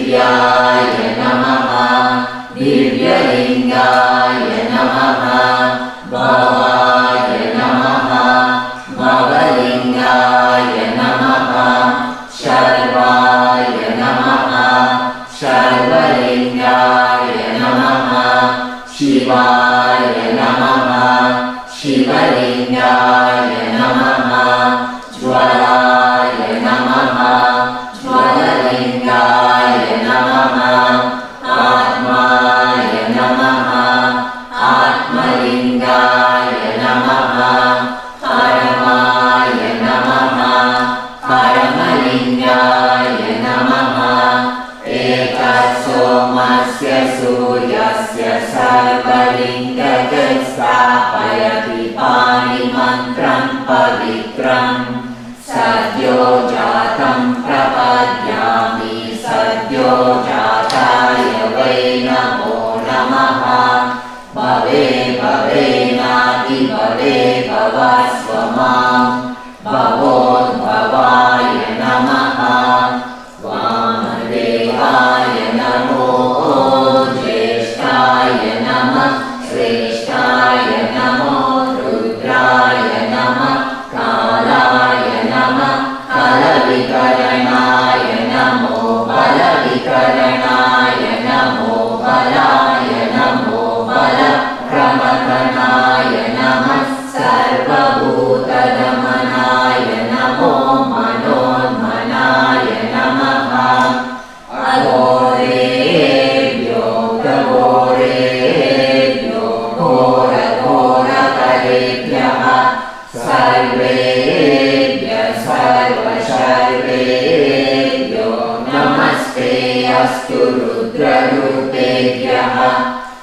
दिव्याय नमः दिव्यलिङ्गाय नमः भवाय नमः भवलिङ्गाय नमः शर्वाय नमः शर्वलिङ्गाय नमः शिवाय नमः शिवलिङ्गाय नमः ज्वलाय नमः ज्वललिङ्गाय नमः आत्माय नमः आत्मलिङ्गाय नमः परमाय नमः परमलिङ्गाय नमः एकसोमस्य सूर्यस्य सर्वलिङ्गं स्थापयति पाणिमन्त्रं पवित्रम् सद्यो जातं प्रपद्यामि सद्यो जाताय वै नमो नमः भवे भवेनाति भवे भवस्व मां भवोद्भवाय नमः वामदेवाय नमो ज्येष्ठाय नमः श्रेष्ठाय नमो रुद्राय नमः कालाय नमः कलविकरणाय नमो बलविकरणाय नमो बलाय नमो बलप्रमथनाय नमः सर्वभूतदमनाय नमो मनोन्मनाय नमः अघोरेभ्यो घोरेभ्यो घोरघोरकरेभ्यः सर्वेभ्यः सर्वशर्वेभ्यो नमस्ते अस्तु रुद्ररूपेभ्यः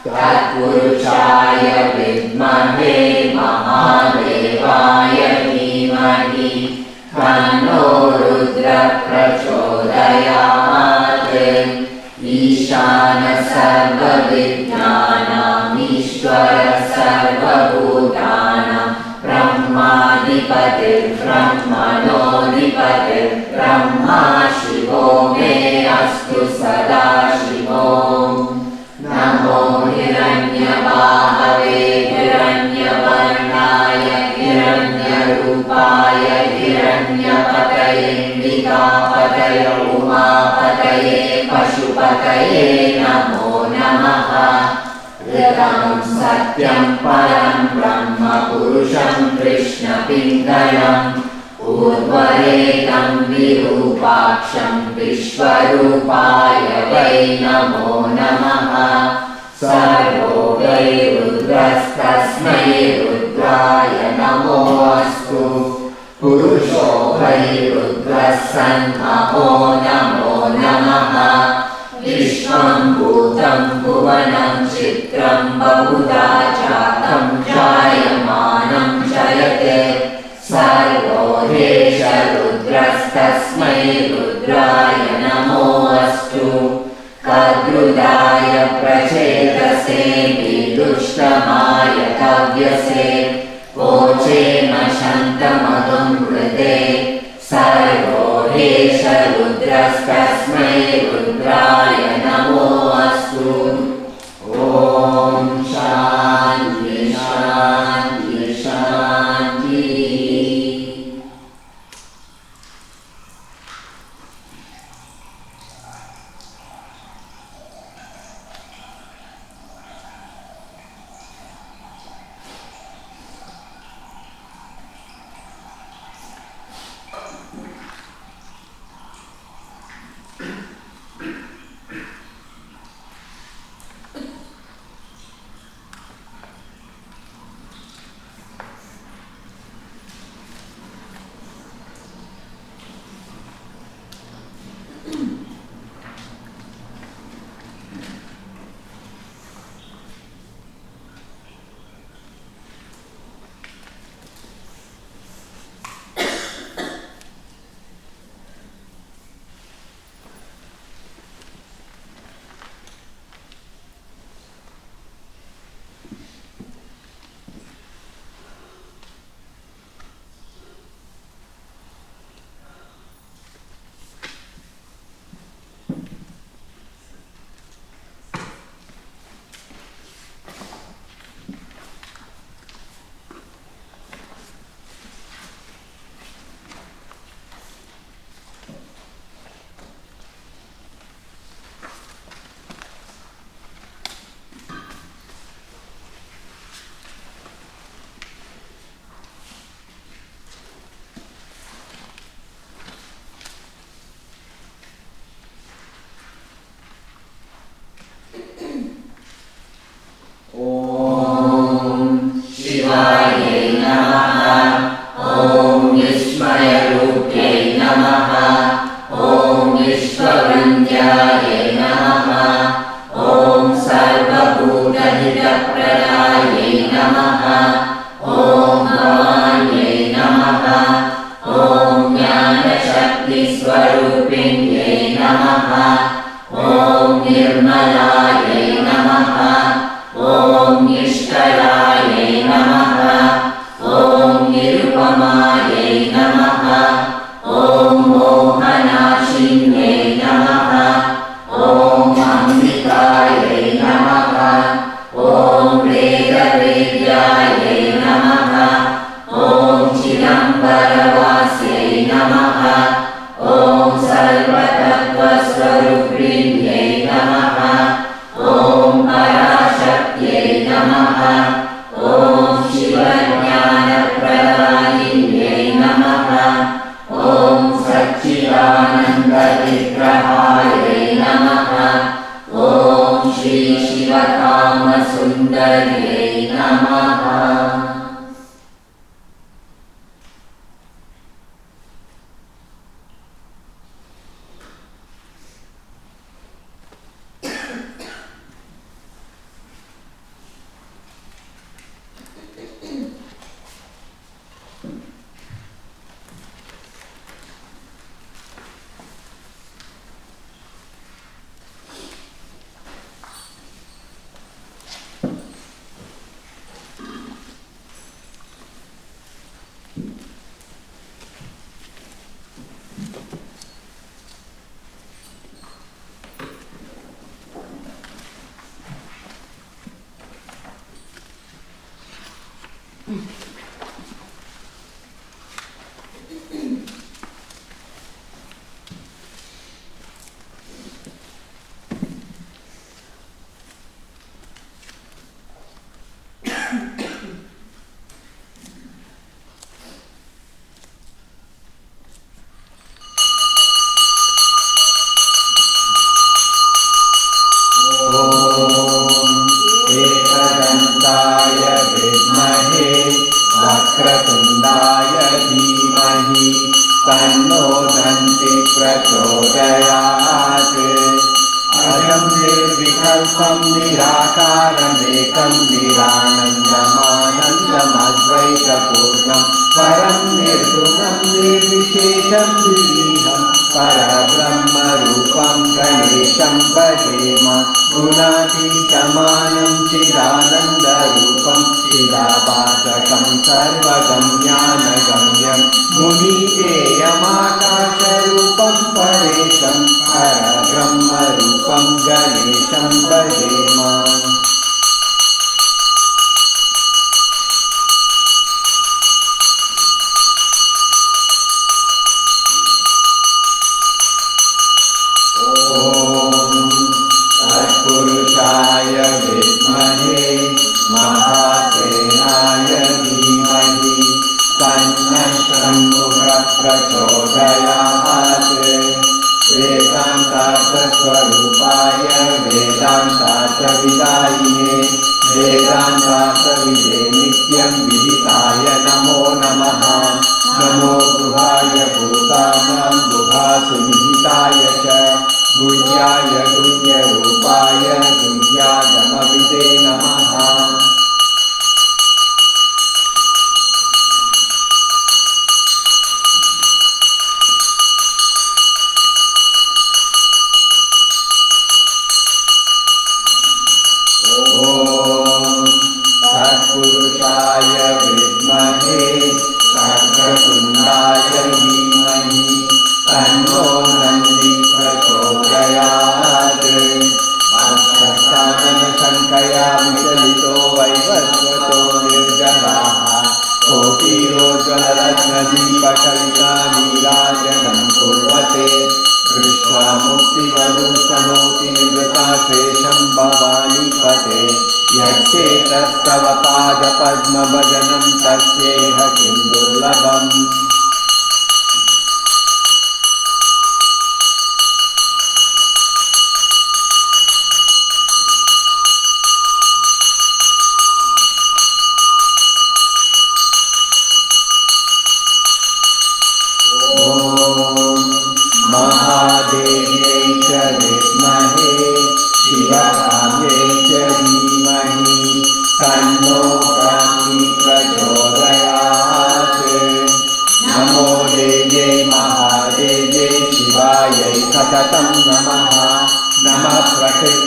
तत्पुरुषाय विद्महे महादेवाय धीमहि तन्नो रुद्रः प्रचोदयात् ईशानः सर्वविद्यानाम् ईश्वरः सर्वभूतानां ब्रह्माधिपतिर्ब्रह्मणोऽधिपतिर्ब्रह्मा शिवो मे अस्तु सदा शिवो नमो हिरण्यबाहवे हिरण्यवर्णाय हिरण्यरूपाय हिरण्यपतयेऽम्बिकापतये उमापतये पशुपतये नमो नमः ऋतं सत्यं परं ब्रह्म पुरुषं कृष्णपिङ्गलम् ऊर्ध्वरेतं विरूपाक्षं विश्वरूपाय वै नमो नमः सर्वो वै रुद्रस्तस्मै रुद्राय नमोऽस्तु पुरुषो वै रुद्रः सन्महो नमो नमः विश्वं भूतं भुवनं चित्रं बहुधा जातं जायमानं जयते सर्वो ह्येष रुद्रस्तस्मै रुद्राय नमोऽस्तु कद्रुदाय प्रचेतसे विदुष्टमाय कव्यसे वोचेम शन्तमधुं हृदे सर्वो ह्येष रुद्रस्तस्मै रुद्राय नमोऽस्तु ॐ शान्ति शान्ति शान्ति। ॐ निर्मलायै नमः। ॐ निष्कलायै नमः। ॐ निरुपमायै नमः। ॐ मोहनाशिन्यै नमः। ॐ अम्बिकायै नमः। ॐ वेदवेद्यायै नमः। ॐ चिदम्बरवास्यै नमः। ॐ सर्वतत्त्वस्वरूपिण्यै नमः। ॐ पराशक्त्यै नमः। ॐ शिवज्ञानप्रदायिन्यै नमः। ॐ सच्चिदानन्दविग्रहायै नमः। ॐ श्री शिवकामसुन्दर्यै नमः।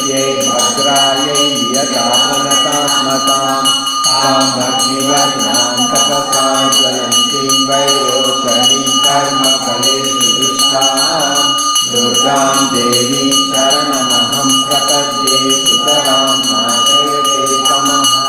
स्तुत्यै भद्रायै यदानतात्मतां कामग्निवर्णां तपसा ज्वलन्तीं वैरोचनीं कर्मफलेषु दुष्टां दुर्गां देवीं शरणमहं प्रपद्ये सुतरां नाशयते तमः।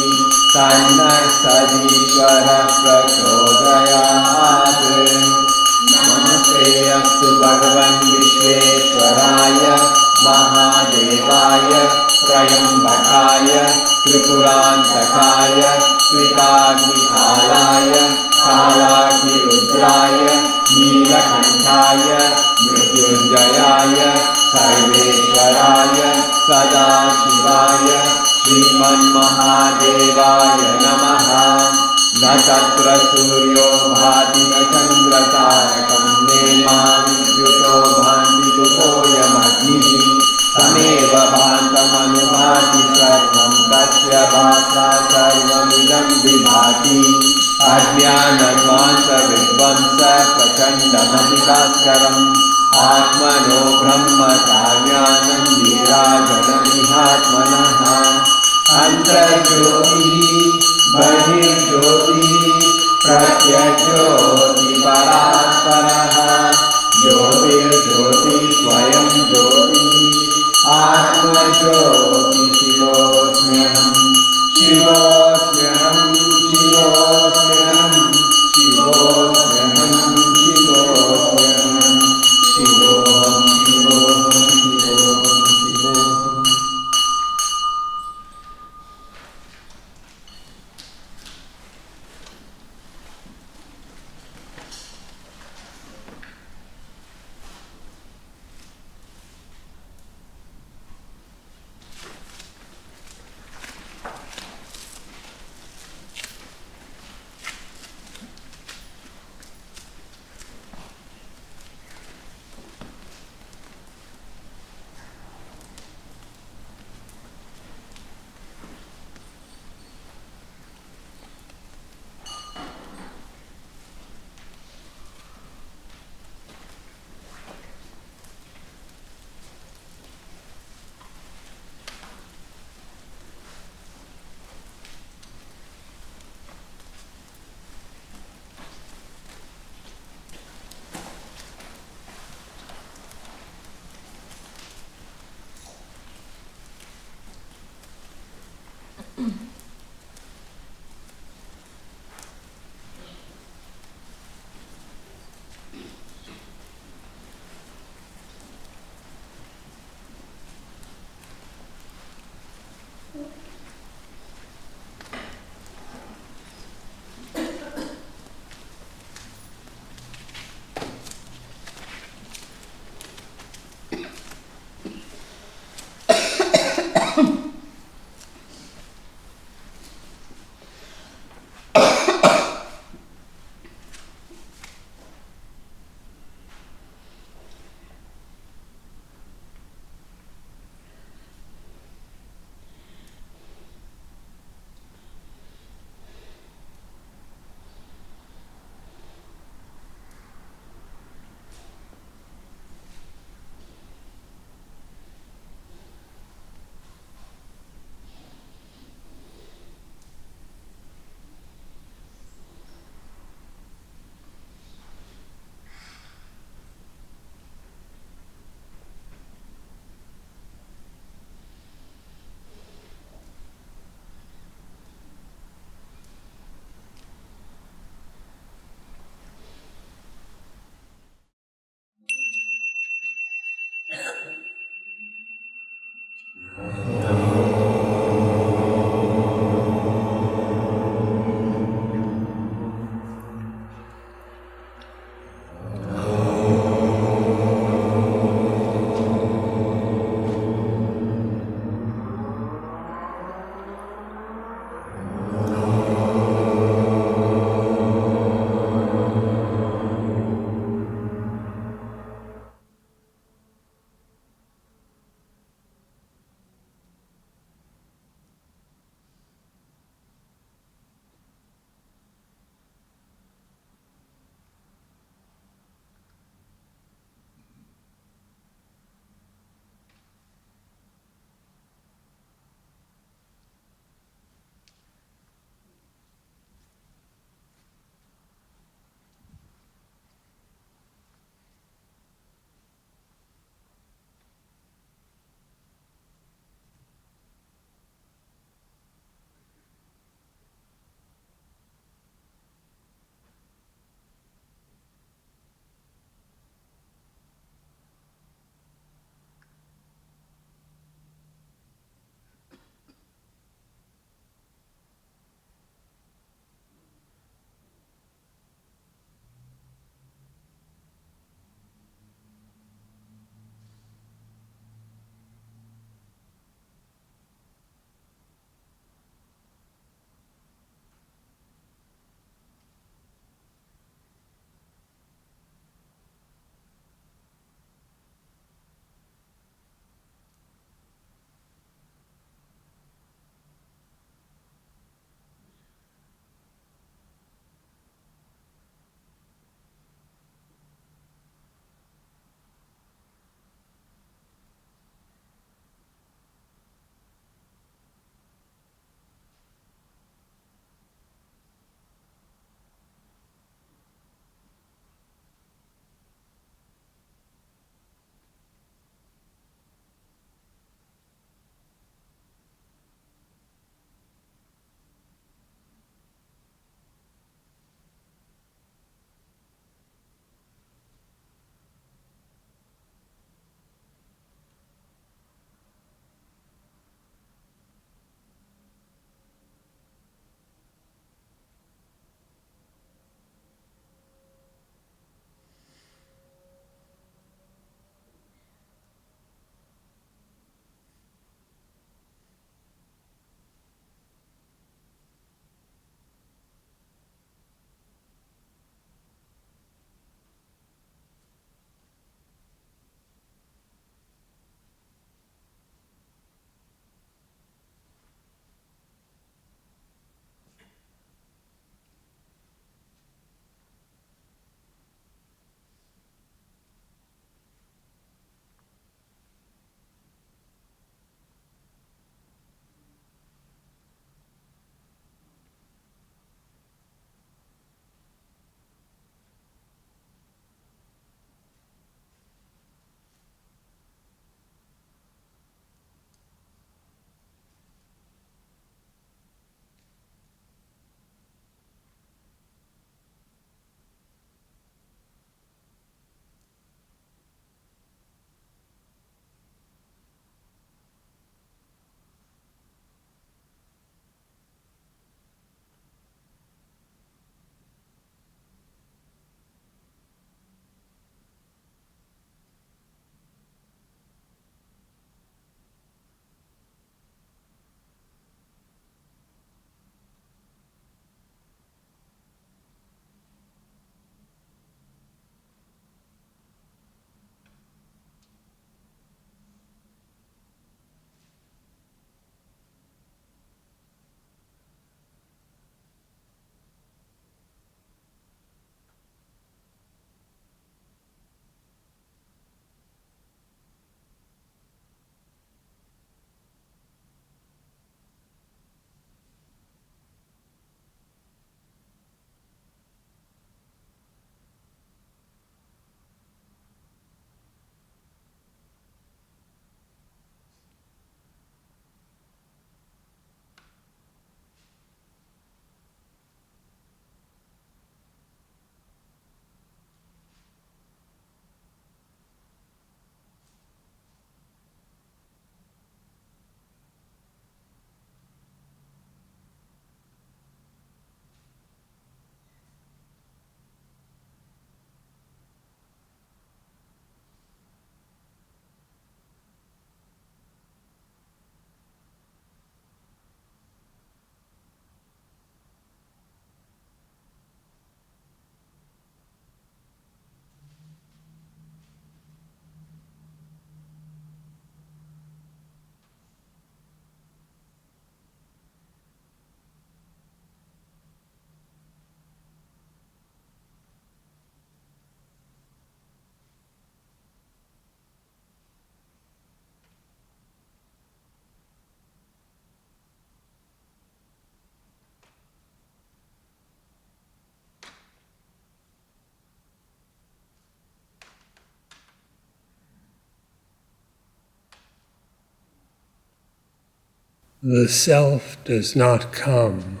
The self does not come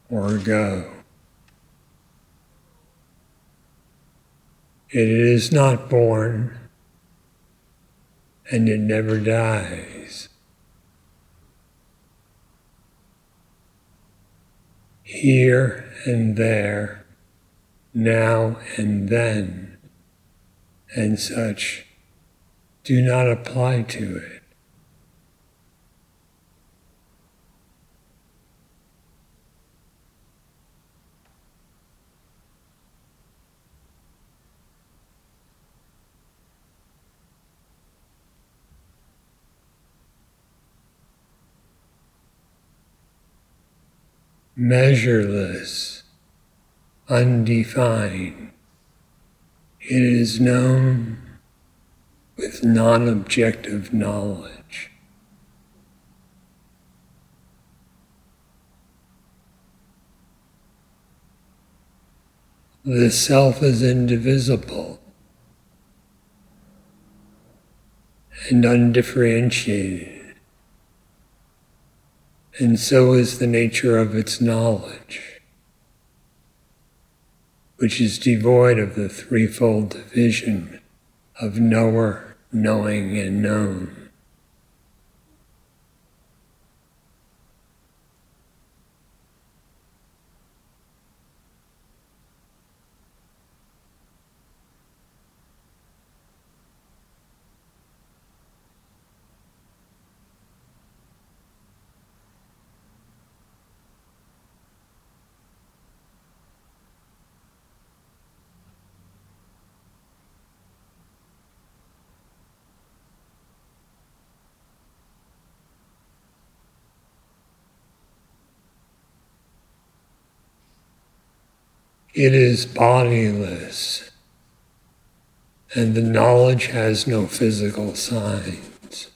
or go. It is not born, and it never dies. Here and there, now and then, and such do not apply to it. Measureless, undefined, it is known with non-objective knowledge. The self is indivisible and undifferentiated, and so is the nature of its knowledge, which is devoid of the threefold division of knower, knowing, and known. It is bodiless, and the knowledge has no physical signs.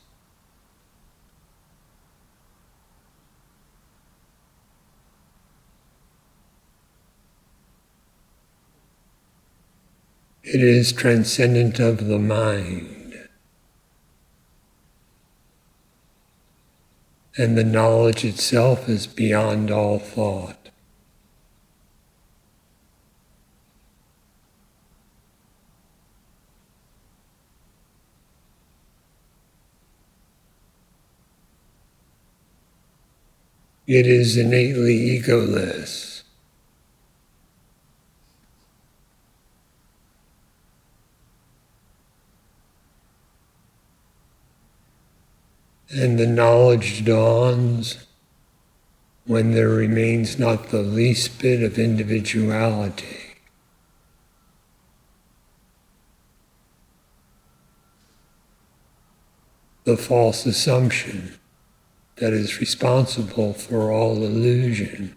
It is transcendent of the mind, and the knowledge itself is beyond all thought. It is innately egoless. And the knowledge dawns when there remains not the least bit of individuality. The false assumption that is responsible for all illusion.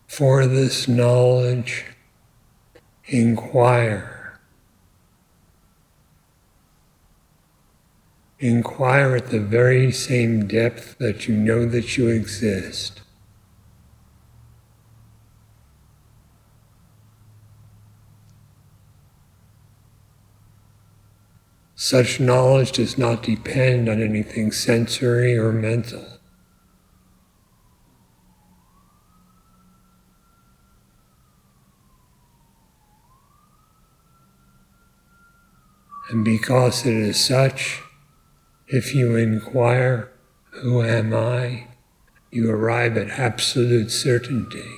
For this knowledge, inquire. Inquire at the very same depth that you know that you exist. Such knowledge does not depend on anything sensory or mental. And because it is such, if you inquire, who am I, you arrive at absolute certainty.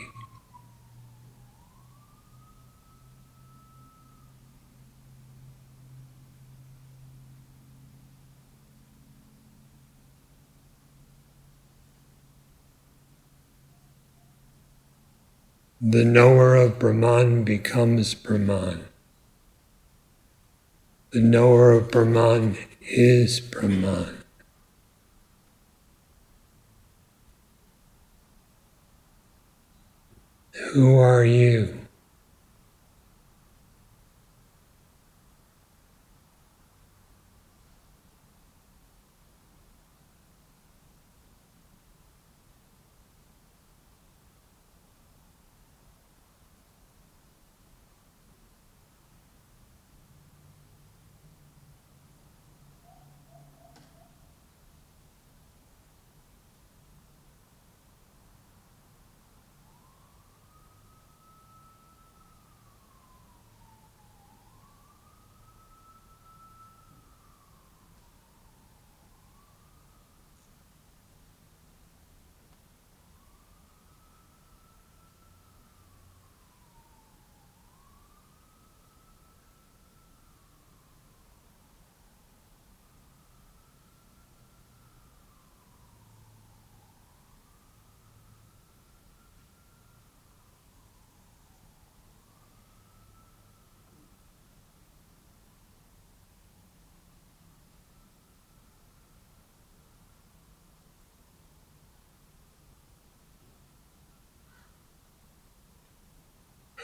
The knower of Brahman becomes Brahman. The knower of Brahman is Brahman. Who are you?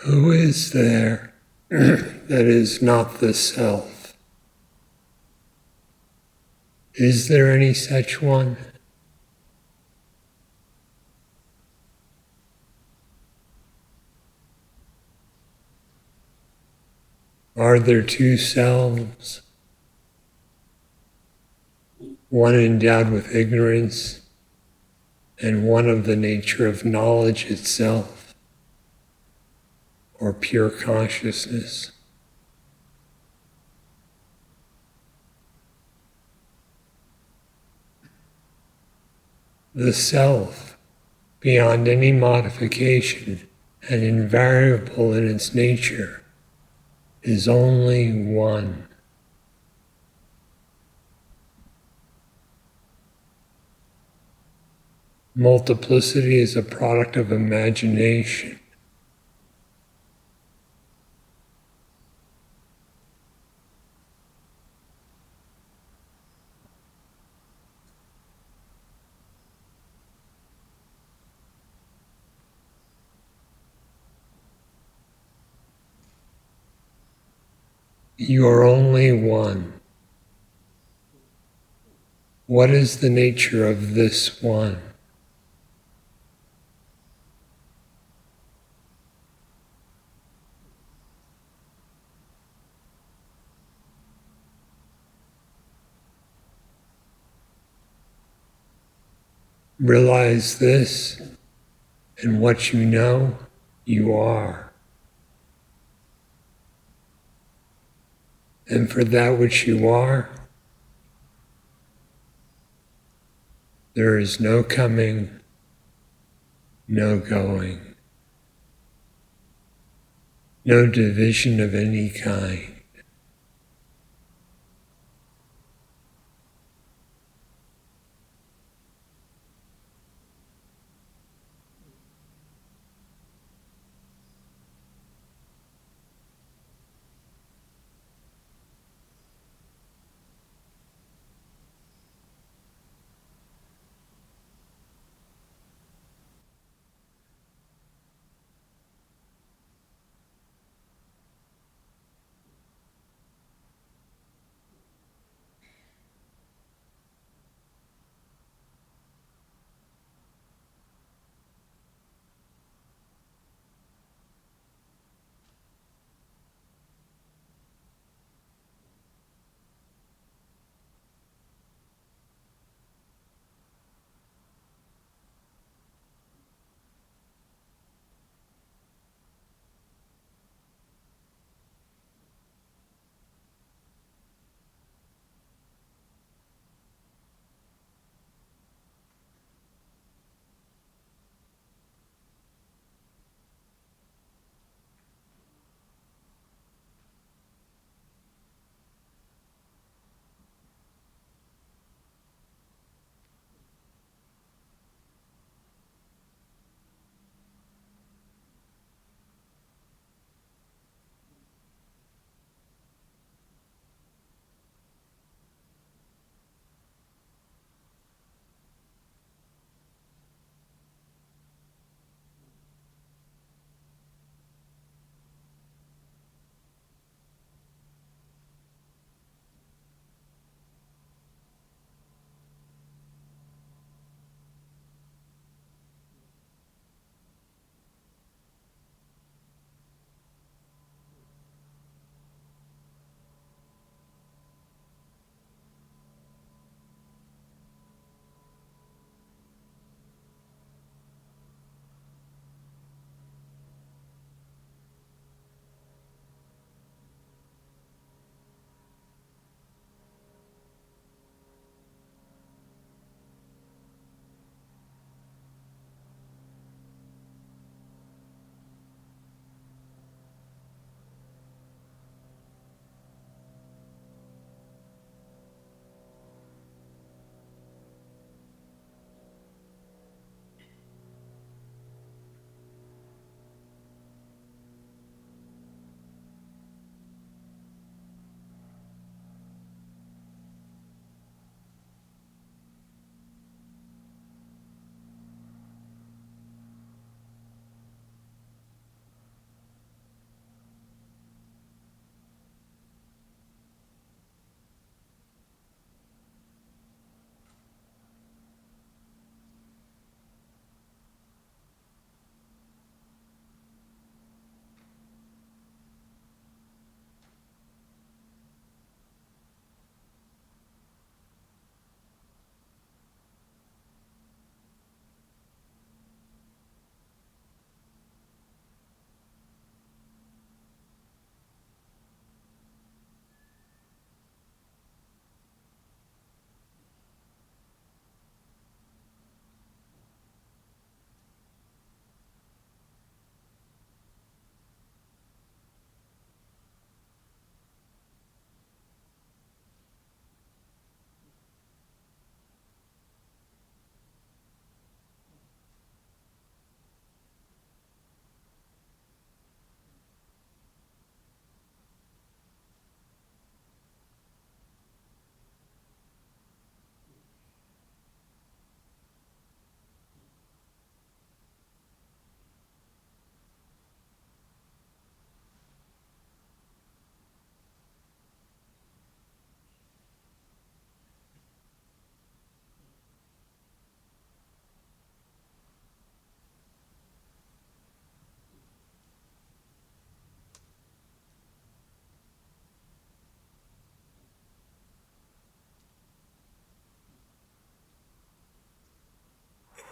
Who is there that is not the self? Is there any such one? Are there two selves? One endowed with ignorance and one of the nature of knowledge itself, or pure consciousness? The self, beyond any modification and invariable in its nature, is only one. Multiplicity is a product of imagination. You are only one. What is the nature of this one? Realize this, and what you know, you are. And for that which you are, there is no coming, no going, no division of any kind.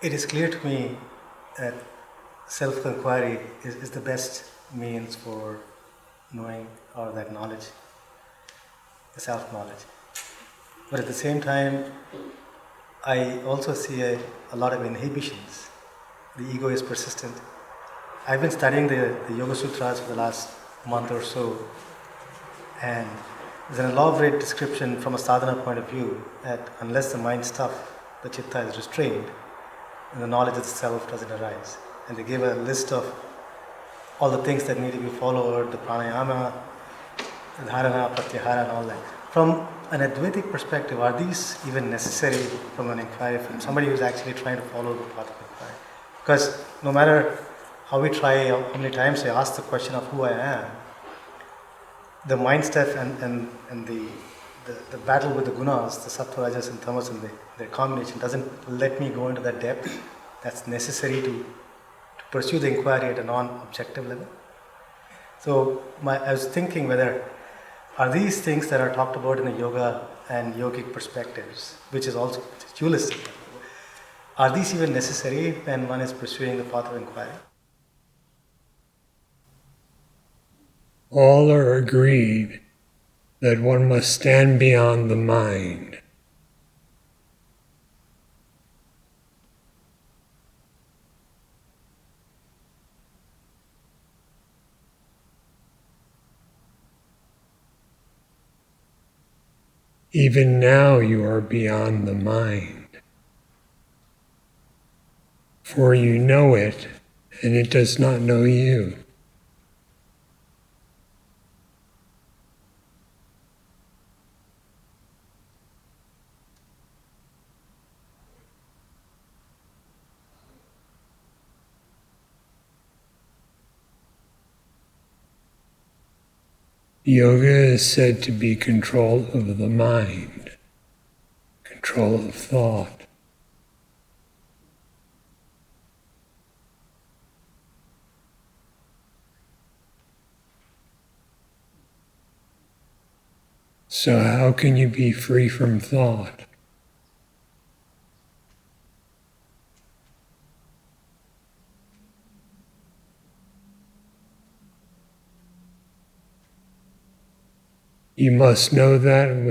it is clear to me that self-inquiry is the best means for knowing or that knowledge, the self-knowledge. But at the same time, I also see a lot of inhibitions. The ego is persistent. I've been studying the Yoga Sutras for the last month or so, and there's an elaborate description from a sadhana point of view that unless the mind stuff, the chitta is restrained, and the knowledge of the self doesn't arise. And they give a list of all the things that need to be followed, the pranayama, the dharana, pratyahara and all that. From an Advaitic perspective, are these even necessary from an inquiry, from somebody who's actually trying to follow the path of inquiry? Because no matter how we try, how many times I ask the question of who I am, the mind stuff and the battle with the gunas, the sattva, rajas and tamas and their combination doesn't let me go into that depth that's necessary to pursue the inquiry at a non-objective level. So I was thinking whether are these things that are talked about in the yoga and yogic perspectives, which is also dualistic, are these even necessary when one is pursuing the path of inquiry? All are agreed that one must stand beyond the mind. Even now you are beyond the mind, for you know it and it does not know you. Yoga is said to be control of the mind, control of thought. So how can you be free from thought? You must know that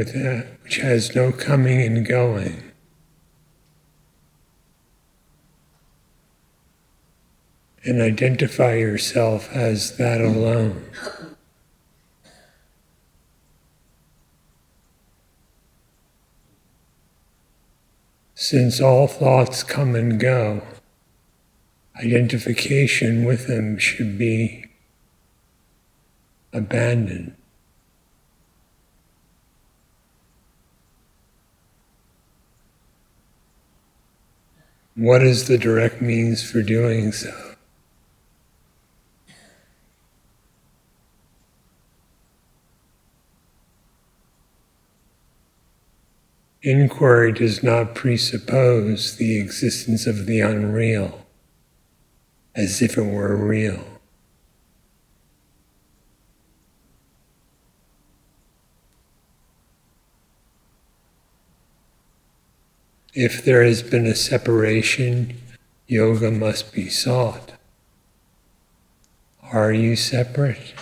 which has no coming and going. And identify yourself as that alone. Since all thoughts come and go, identification with them should be abandoned. What is the direct means for doing so? Inquiry does not presuppose the existence of the unreal, as if it were real. If there has been a separation, yoga must be sought. Are you separate?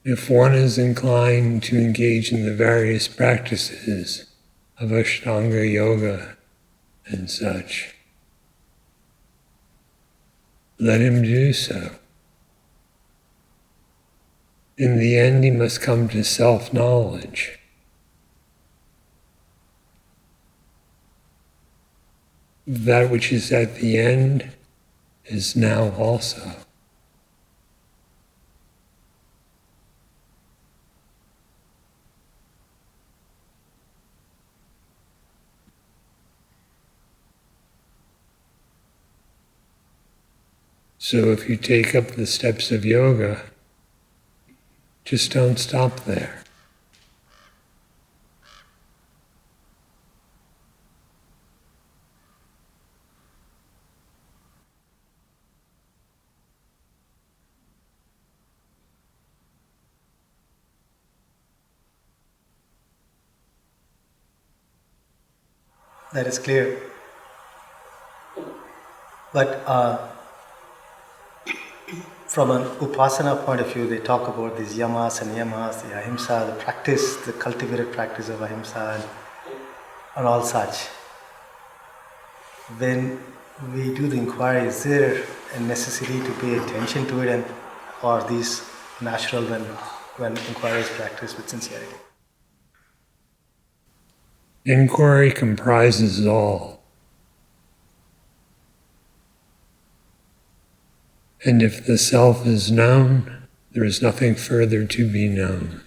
If one is inclined to engage in the various practices of Ashtanga yoga and such, let him do so. In the end, he must come to self-knowledge. That which is at the end is now also. So if you take up the steps of yoga, just don't stop there. That is clear. But from an upasana point of view, they talk about these yamas and niyamas, the ahimsa, the practice, the cultivated practice of ahimsa and all such. When we do the inquiry, is there a necessity to pay attention to it, or are these natural when inquiry is practiced with sincerity? Inquiry comprises all. And if the self is known, there is nothing further to be known.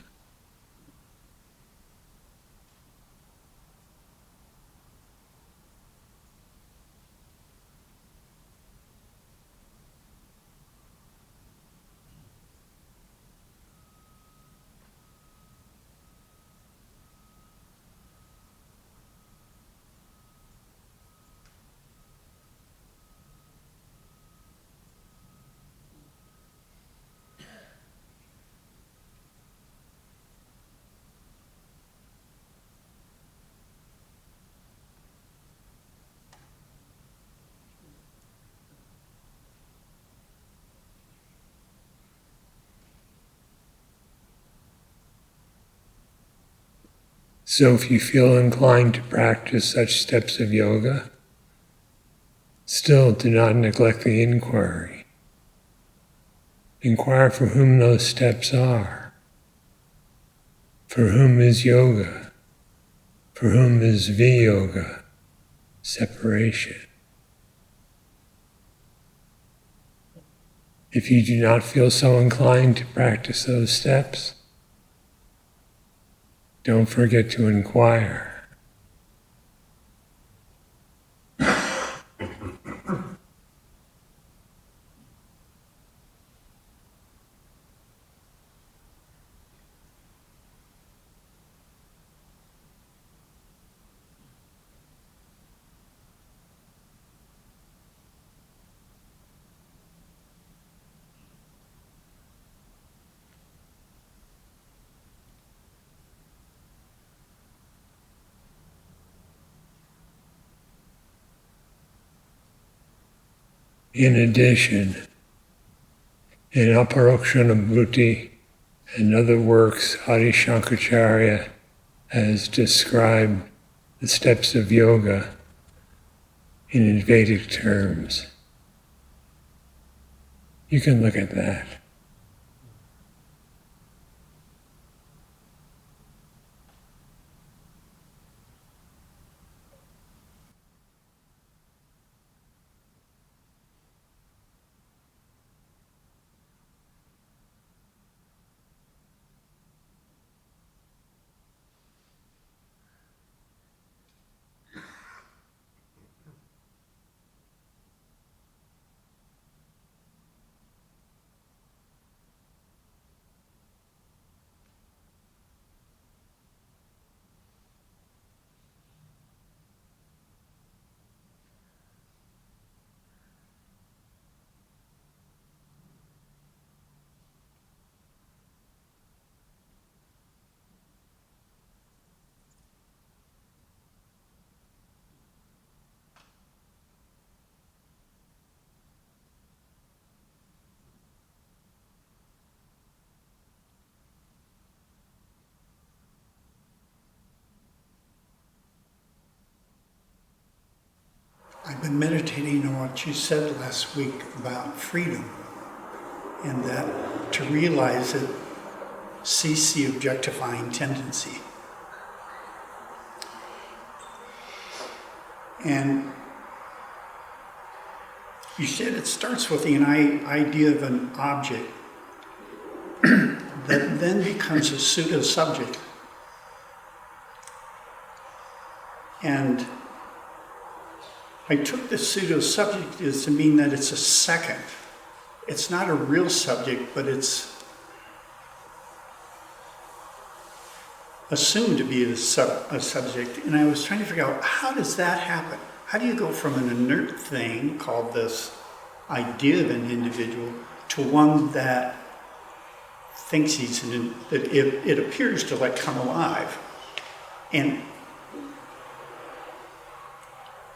So if you feel inclined to practice such steps of yoga, still do not neglect the inquiry. Inquire for whom those steps are. For whom is yoga? For whom is viyoga, separation? If you do not feel so inclined to practice those steps, don't forget to inquire. In addition, in Aparokshanabhuti and other works, Adi Shankaracharya has described the steps of yoga in Vedic terms. You can look at that. I've been meditating on what you said last week about freedom, and that to realize it, cease the objectifying tendency. And you said it starts with the idea of an object that then becomes a pseudo-subject. And I took the pseudo-subject as to mean that it's a second. It's not a real subject, but it's assumed to be a subject. And I was trying to figure out, how does that happen? How do you go from an inert thing called this idea of an individual to one that thinks that it appears to come alive? And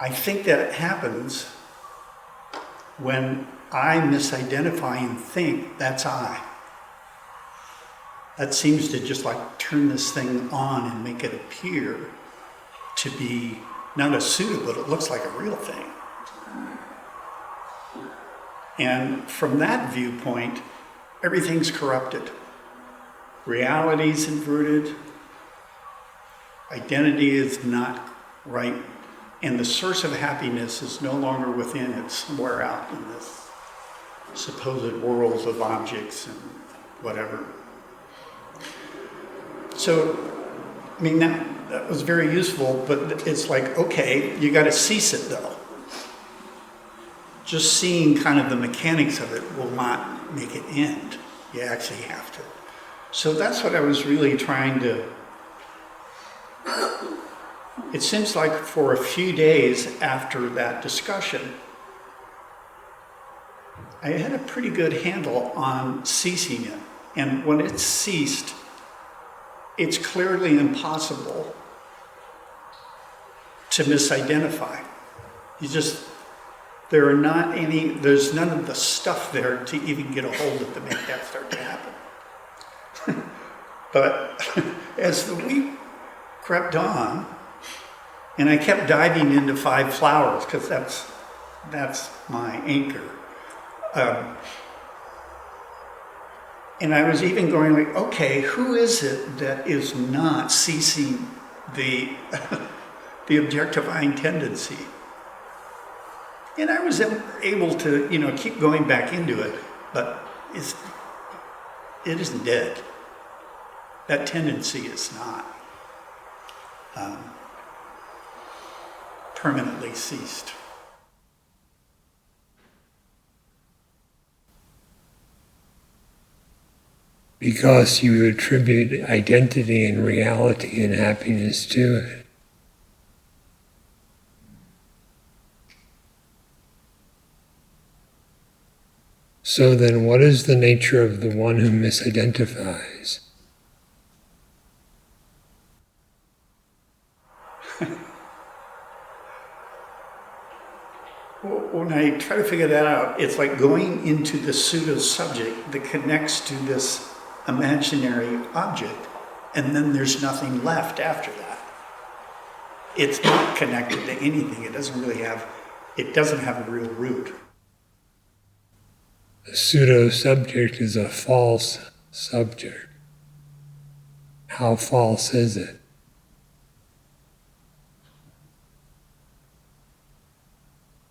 I think that happens when I misidentify and think that's I. That seems to just like turn this thing on and make it appear to be not a pseudo, but it looks like a real thing. And from that viewpoint, everything's corrupted. Reality's inverted, identity is not right, and the source of happiness is no longer within, it's somewhere out in this supposed worlds of objects and whatever. So, I mean, that was very useful, but it's like, okay, you got to cease it though. Just seeing kind of the mechanics of it will not make it end. You actually have to. So that's what I was really trying to. It seems like for a few days after that discussion, I had a pretty good handle on ceasing it. And when it ceased, it's clearly impossible to misidentify. There's none of the stuff there to even get a hold of to make that start to happen. But as the week crept on, and I kept diving into 5 flowers, because that's my anchor. And I was even going like, okay, who is it that is not ceasing the objectifying tendency? And I was able to, keep going back into it, but it isn't dead. That tendency is not permanently ceased. Because you attribute identity and reality and happiness to it. So then what is the nature of the one who misidentifies? When I try to figure that out, it's like going into the pseudo-subject that connects to this imaginary object, and then there's nothing left after that. It's not connected to anything. It doesn't have a real root. The pseudo-subject is a false subject. How false is it?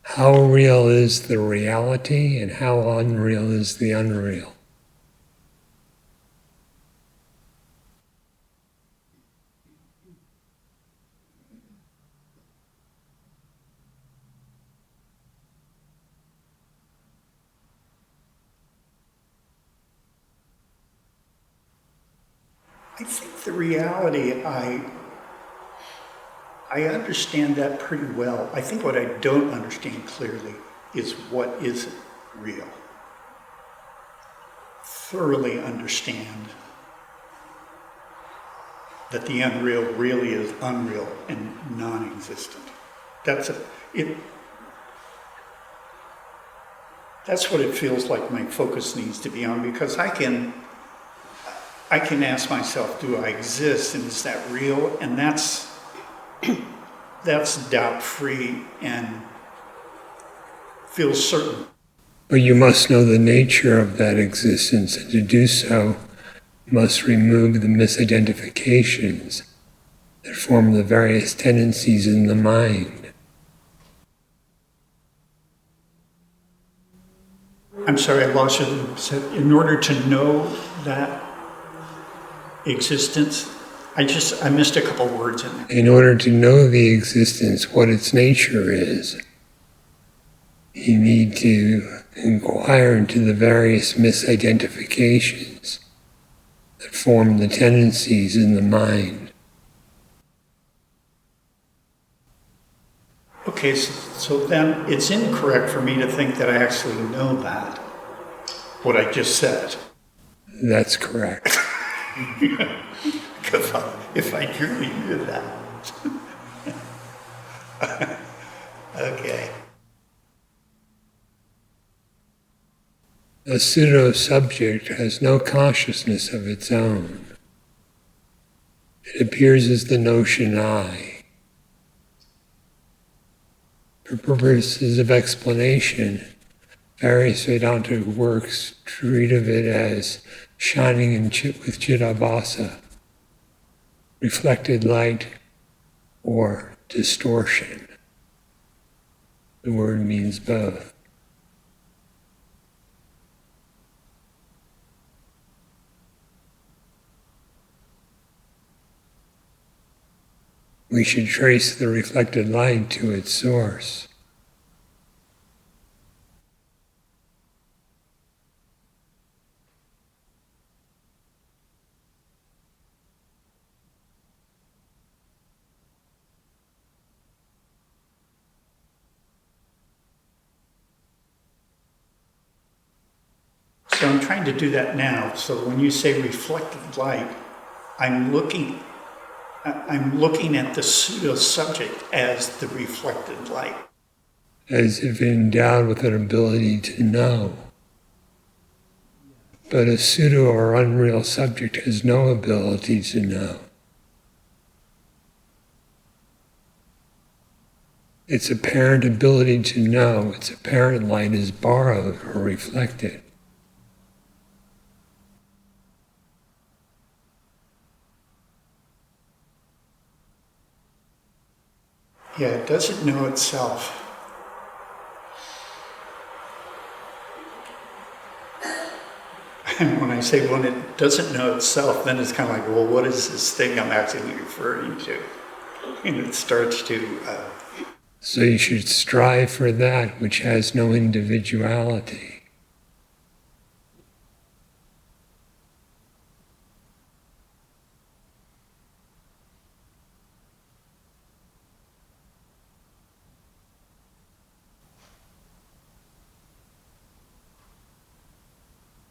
How real is the reality and how unreal is the unreal? I think the reality, I understand that pretty well. I think what I don't understand clearly is what isn't real. Thoroughly understand that the unreal really is unreal and non-existent. That's what it feels like my focus needs to be on, because I can ask myself, do I exist, and is that real? And that's doubt-free and feels certain. But you must know the nature of that existence, and to do so, you must remove the misidentifications that form the various tendencies in the mind. I'm sorry, I lost you. In order to know that existence, I missed a couple words in there. In order to know the existence, what its nature is, you need to inquire into the various misidentifications that form the tendencies in the mind. Okay, so then it's incorrect for me to think that I actually know that, what I just said. That's correct. Because if I truly knew that, Okay. A pseudo-subject has no consciousness of its own. It appears as the notion I. For purposes of explanation, various Vedanta works treat of it as shining in with Chidabhasa, reflected light, or distortion. The word means both. We should trace the reflected light to its source. So I'm trying to do that now. So when you say reflected light, I'm looking at the pseudo subject as the reflected light. As if endowed with an ability to know. But a pseudo or unreal subject has no ability to know. Its apparent ability to know, its apparent light is borrowed or reflected. Yeah, it doesn't know itself. And when I say when it doesn't know itself, then it's kind of like, well, what is this thing I'm actually referring to? And it starts to... So you should strive for that which has no individuality.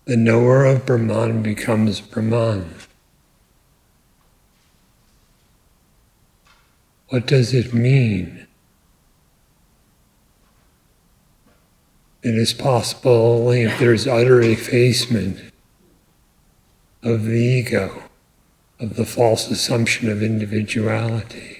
The knower of Brahman becomes Brahman. What does it mean? It is possible only if there is utter effacement of the ego, of the false assumption of individuality.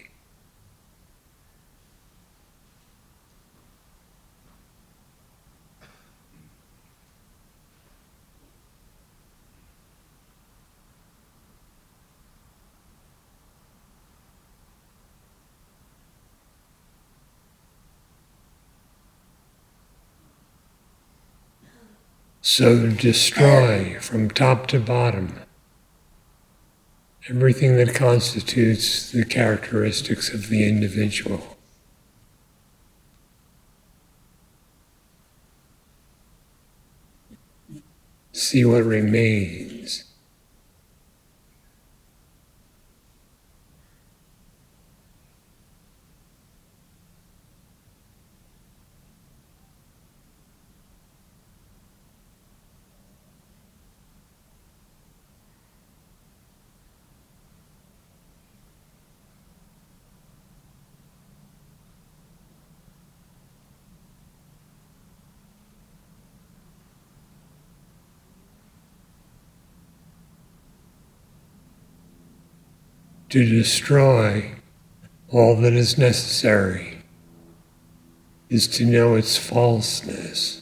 So destroy from top to bottom everything that constitutes the characteristics of the individual. See what remains. To destroy all that is necessary is to know its falseness.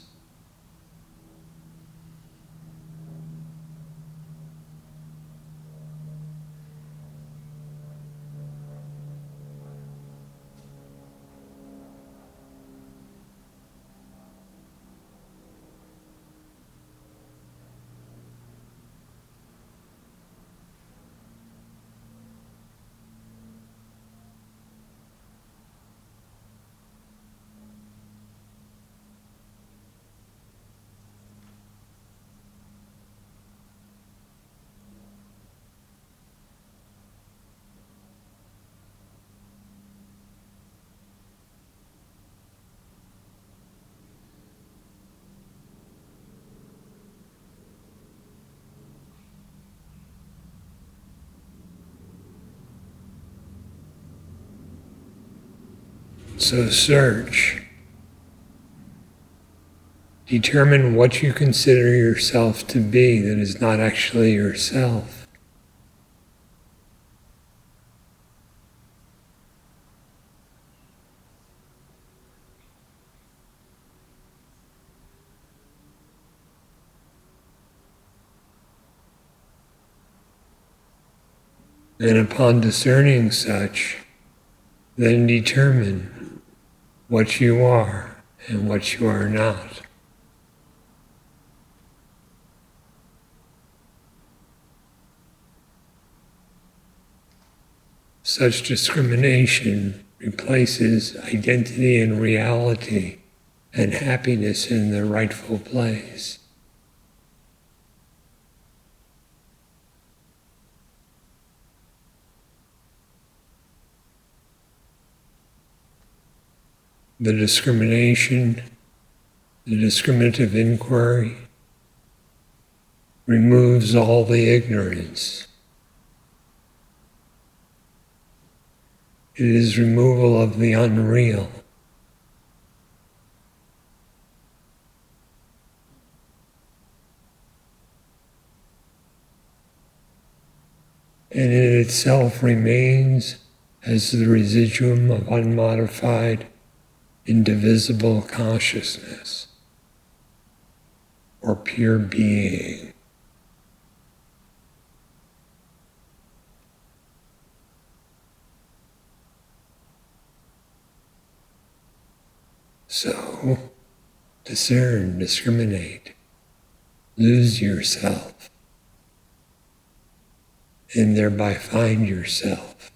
So search. Determine what you consider yourself to be that is not actually yourself. And upon discerning such, then determine what you are and what you are not. Such discrimination replaces identity and reality and happiness in their rightful place. The discrimination, the discriminative inquiry, removes all the ignorance. It is removal of the unreal. And it itself remains as the residuum of unmodified, indivisible consciousness, or pure being. So, discern, discriminate, lose yourself, and thereby find yourself.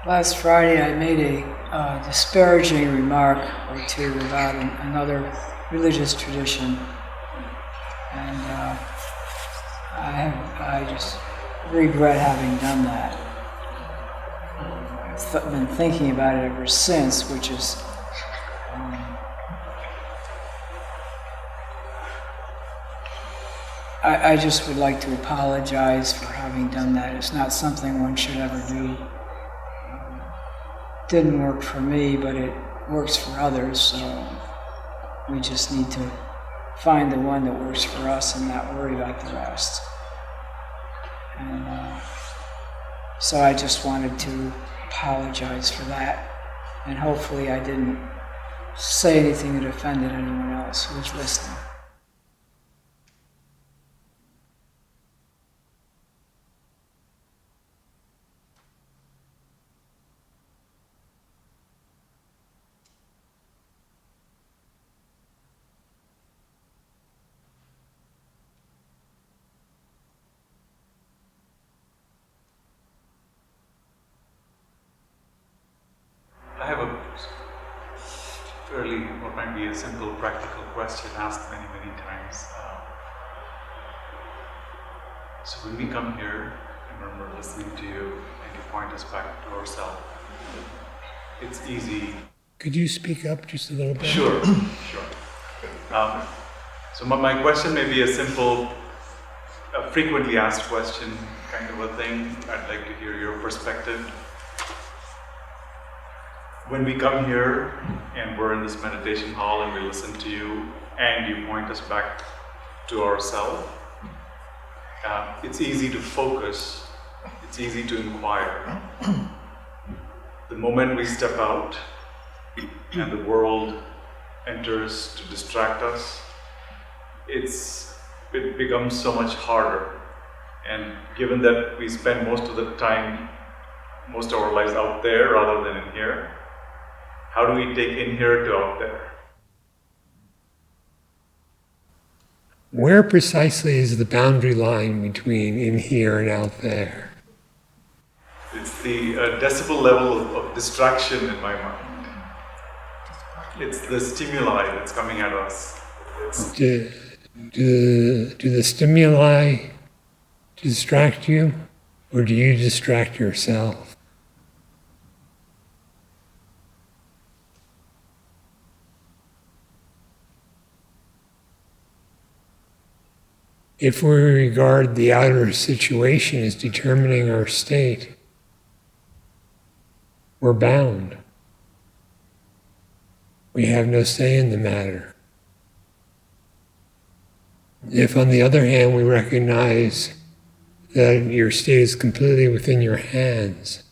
Last Friday, I made a disparaging remark or two about another religious tradition, and I just regret having done that. I've been thinking about it ever since, which is I just would like to apologize for having done that. It's not something one should ever do. Didn't work for me, but it works for others, so we just need to find the one that works for us and not worry about the rest. And so I just wanted to apologize for that, and hopefully I didn't say anything that offended anyone else who was listening. I have a fairly, what might be a simple practical question asked many, many times. So when we come here, I remember listening to you and you point us back to ourselves. It's easy. Could you speak up just a little bit? Sure, sure. So my question may be a simple, frequently asked question kind of a thing. I'd like to hear your perspective. When we come here and we're in this meditation hall and we listen to you and you point us back to ourselves, it's easy to focus, it's easy to inquire. The moment we step out and the world enters to distract us, it becomes so much harder. And given that we spend most of the time, most of our lives out there rather than in here, how do we take in here to out there? Where precisely is the boundary line between in here and out there? It's the decibel level of distraction in my mind. It's the stimuli that's coming at us. Do the stimuli distract you, or do you distract yourself? If we regard the outer situation as determining our state, we're bound. We have no say in the matter. If, on the other hand, we recognize that your state is completely within your hands,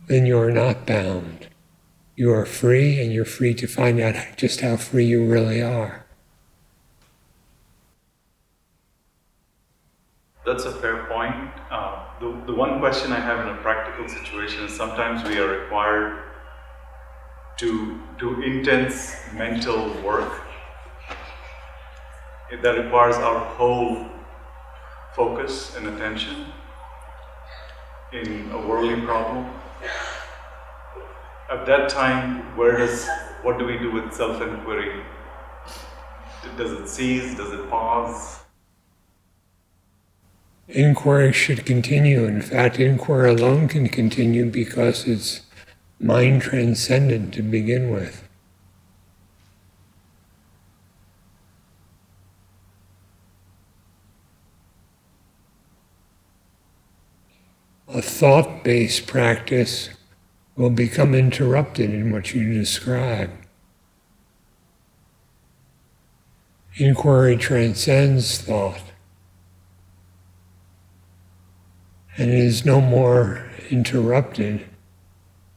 then you are not bound. You are free, and you're free to find out just how free you really are. That's a fair point. The one question I have in a practical situation is sometimes we are required to do intense mental work that requires our whole focus and attention in a worldly problem. At that time, what do we do with self-inquiry? Does it cease? Does it pause? Inquiry should continue. In fact, inquiry alone can continue because it's mind transcendent to begin with. A thought-based practice will become interrupted in what you describe. Inquiry transcends thought, and it is no more interrupted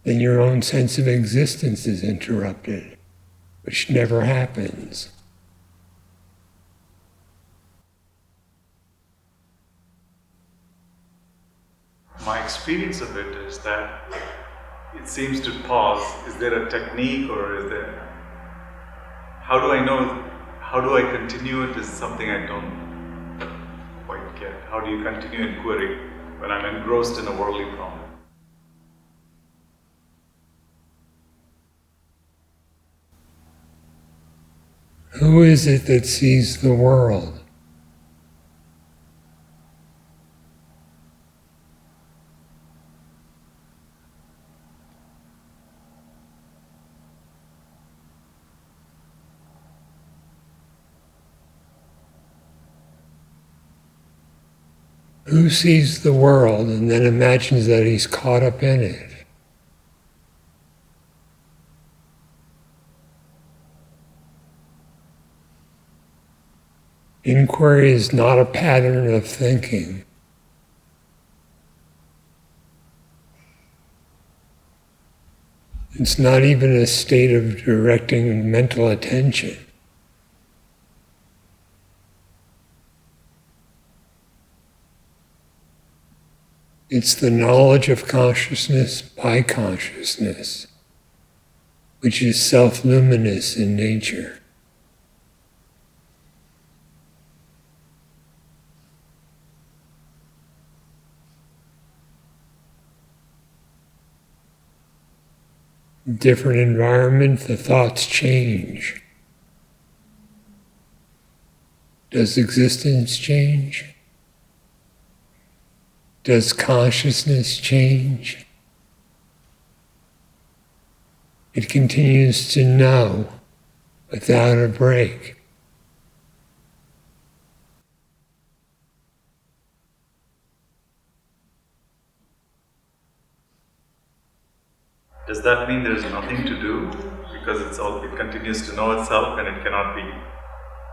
than your own sense of existence is interrupted, which never happens. My experience of it is that it seems to pause. Is there a technique, or is there... How do I know? How do I continue it is something I don't quite get. How do you continue inquiry when I'm engrossed in a worldly problem? Who is it that sees the world? Who sees the world and then imagines that he's caught up in it? Inquiry is not a pattern of thinking. It's not even a state of directing mental attention. It's the knowledge of consciousness by consciousness, which is self-luminous in nature. Different environment, the thoughts change. Does existence change? Does consciousness change? It continues to know without a break. Does that mean there's nothing to do? Because it continues to know itself and it cannot be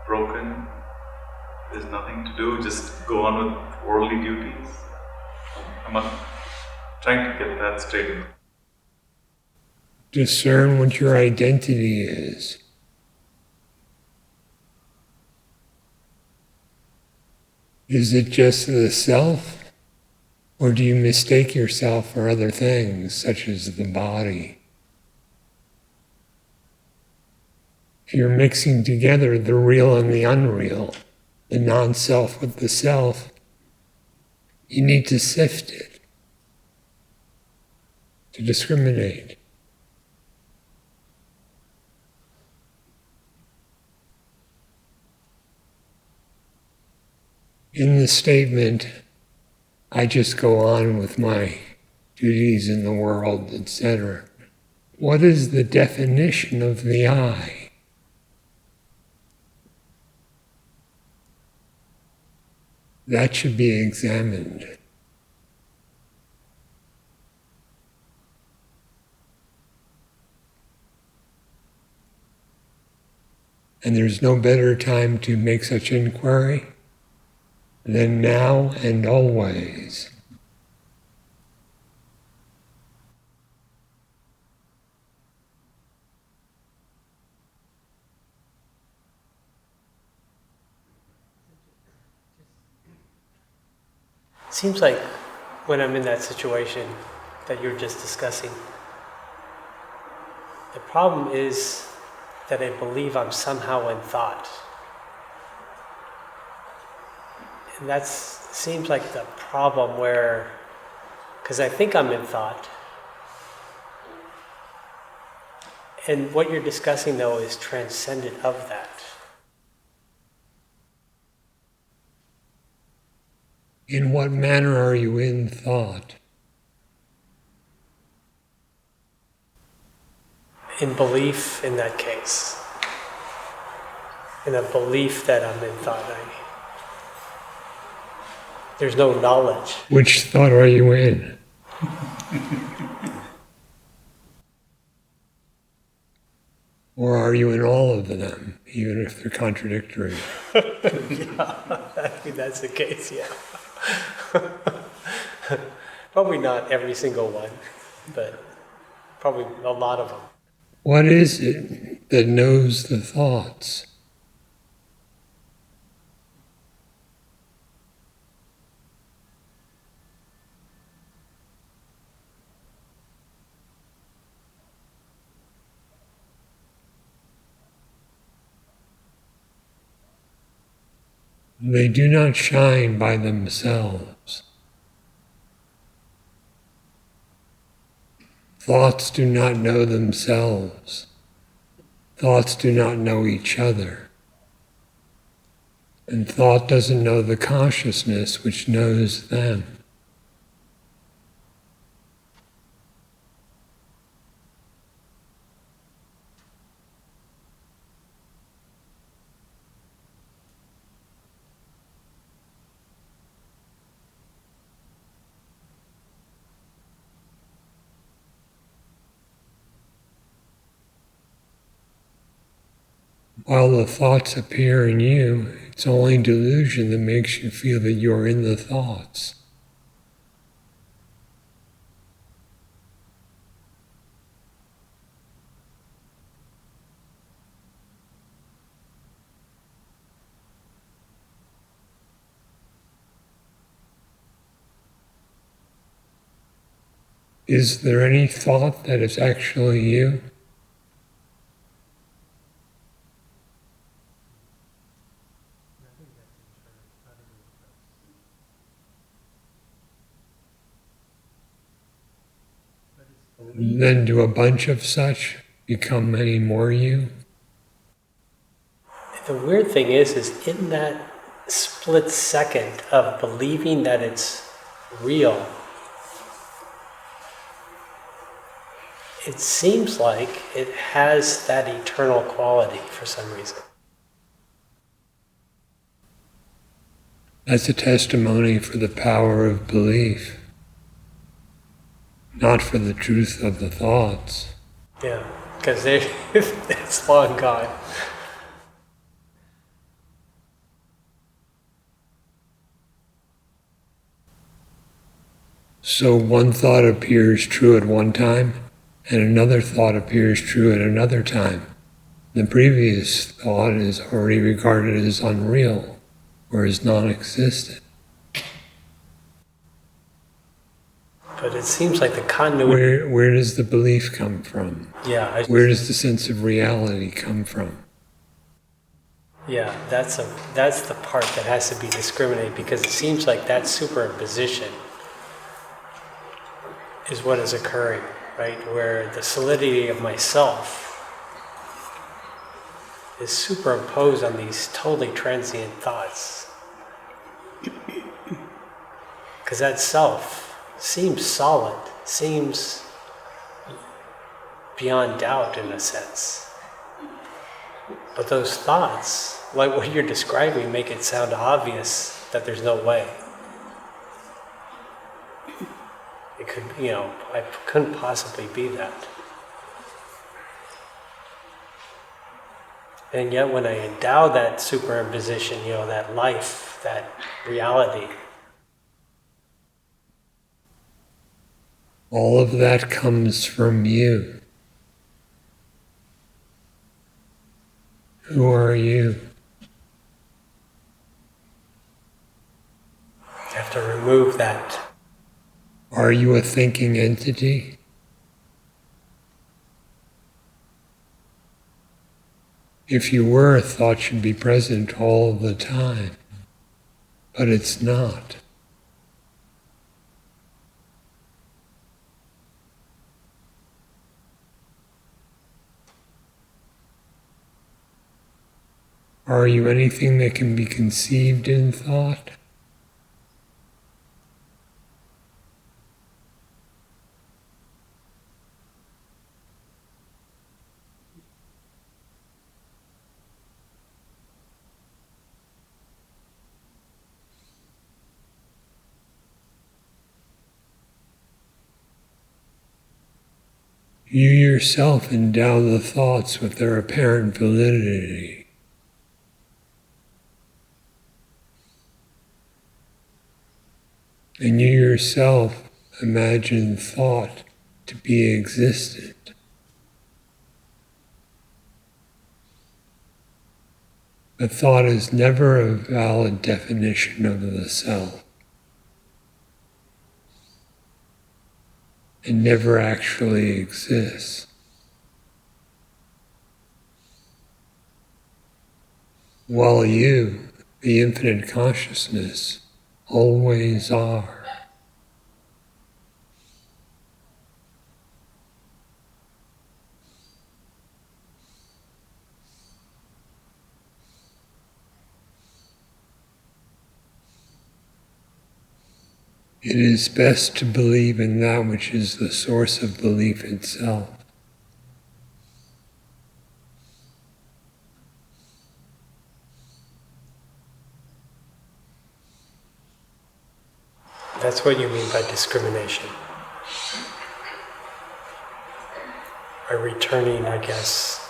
broken? There's nothing to do, just go on with worldly duties? I'm trying to get that straight. Discern what your identity is. Is it just the self? Or do you mistake yourself for other things, such as the body? If you're mixing together the real and the unreal, the non-self with the self, you need to sift it, to discriminate. In the statement, I just go on with my duties in the world, etc. What is the definition of the I? That should be examined. And there's no better time to make such inquiry than now and always. Seems like when I'm in that situation that you're just discussing, the problem is that I believe I'm somehow in thought. And that seems like the problem where, because I think I'm in thought, and what you're discussing though is transcendent of that. In what manner are you in thought? In belief in that case. In a belief that I'm in thought. There's no knowledge. Which thought are you in? Or are you in all of them, even if they're contradictory? Yeah, that's the case, yeah. Probably not every single one, but probably a lot of them. What is it that knows the thoughts? They do not shine by themselves. Thoughts do not know themselves. Thoughts do not know each other. And thought doesn't know the consciousness which knows them. While the thoughts appear in you, it's only delusion that makes you feel that you're in the thoughts. Is there any thought that is actually you? Then do a bunch of such become any more you? The weird thing is in that split second of believing that it's real, it seems like it has that eternal quality for some reason. That's a testimony for the power of belief, not for the truth of the thoughts. Yeah, because it's long gone. So one thought appears true at one time, and another thought appears true at another time. The previous thought is already regarded as unreal or as non-existent. But it seems like the continuity... Where does the belief come from? Yeah. Where does the sense of reality come from? Yeah, that's the part that has to be discriminated, because it seems like that superimposition is what is occurring, right? Where the solidity of myself is superimposed on these totally transient thoughts. Because that self seems solid, seems beyond doubt in a sense. But those thoughts, like what you're describing, make it sound obvious that there's no way. It could, I couldn't possibly be that. And yet when I endow that superimposition, that life, that reality, all of that comes from you. Who are you? you have to remove that. Are you a thinking entity? If you were, thought should be present all the time, but it's not. Are you anything that can be conceived in thought? You yourself endow the thoughts with their apparent validity. And you yourself imagine thought to be existent. But thought is never a valid definition of the self. It never actually exists. While you, the infinite consciousness, always are. It is best to believe in that which is the source of belief itself. That's what you mean by discrimination. By returning, I guess,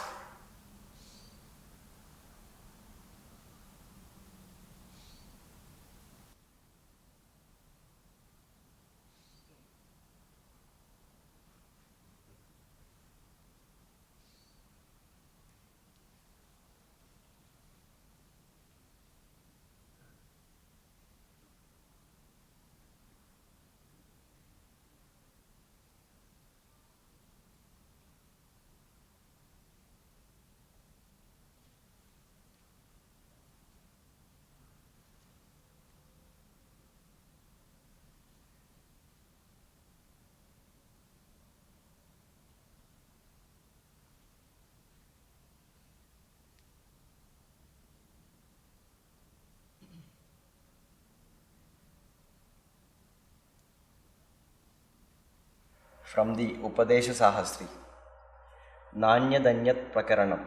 from the Upadesha Sahasri. Nanyadanyat Prakaranam.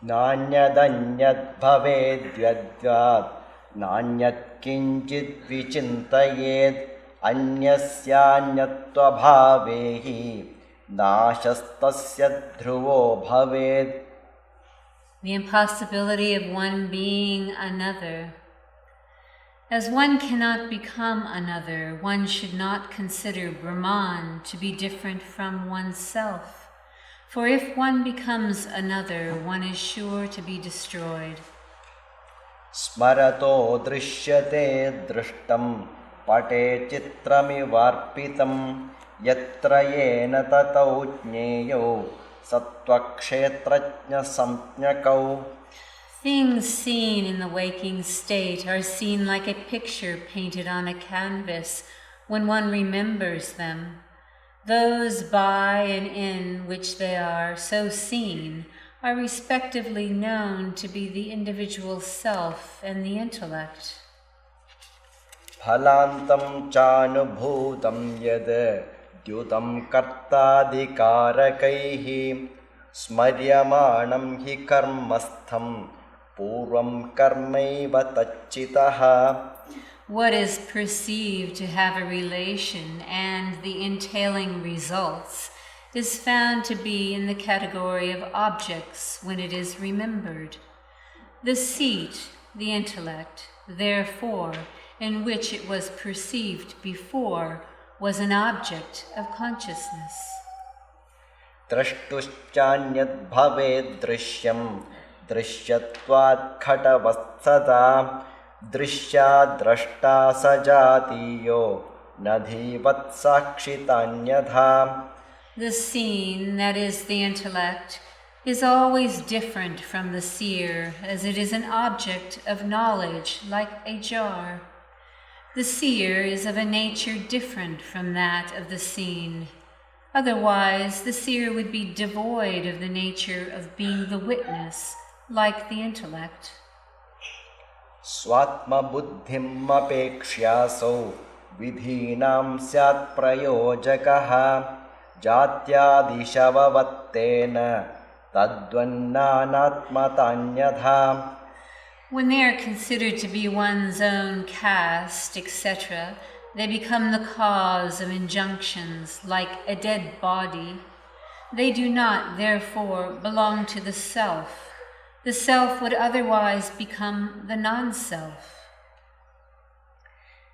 Nanyadanyat bhaved vyadvat nanyat kinchit vichintayed anyasyanyattva bhavehi nashastasya dhruvo bhaved. The impossibility of one being another. As one cannot become another, one should not consider Brahman to be different from oneself. For if one becomes another, one is sure to be destroyed. Smarato drishyate drishtam pate chitramivarpitam yatra yena tatau jneyo sattvakshetrajna samjnakau. Things seen in the waking state are seen like a picture painted on a canvas when one remembers them. Those by and in which they are so seen are respectively known to be the individual self and the intellect. Phalantam chanubhutam yad dyutam kartadikarakaihi smaryamanam hi karmastham purvam karmaiva tacchitaha. What is perceived to have a relation and the entailing results is found to be in the category of objects when it is remembered. The seat, the intellect, therefore, in which it was perceived before, was an object of consciousness. Drashtuschanyat bhaved drishyam drishyatvat khatavatsada drishya drashta sajatiyo nadhivat sakshitanyadha. The seen, that is the intellect, is always different from the seer, as it is an object of knowledge like a jar. The seer is of a nature different from that of the seen. Otherwise, the seer would be devoid of the nature of being the witness, like the intellect. Swatma buddhim apekshyaso vidhinam syat prayojakaha jatyadishavavattena tadvannanatmatanyadha. When they are considered to be one's own caste, etc., they become the cause of injunctions like a dead body. They do not, therefore, belong to the self. The self would otherwise become the non-self.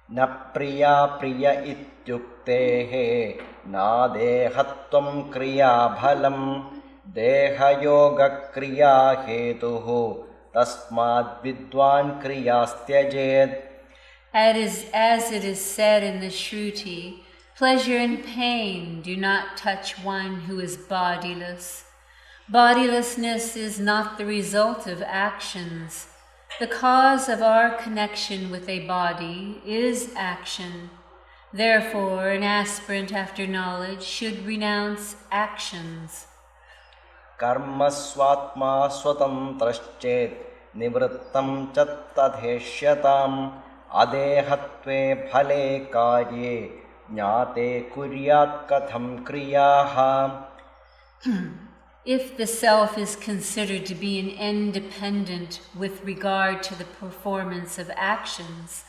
Na priya priya ityuktehe na dehatvam kriya bhalam deha yoga kriya hetuhu tasmad vidwan kriyastyajed. As it is said in the Shruti, pleasure and pain do not touch one who is bodiless. Bodilessness is not the result of actions. The cause of our connection with a body is action. Therefore, an aspirant after knowledge should renounce actions. Karma swatma swatantraschet nivrittam chattadheshyatam adehatve phale karye jnate kuryat katham kriyaha. If the self is considered to be an independent with regard to the performance of actions,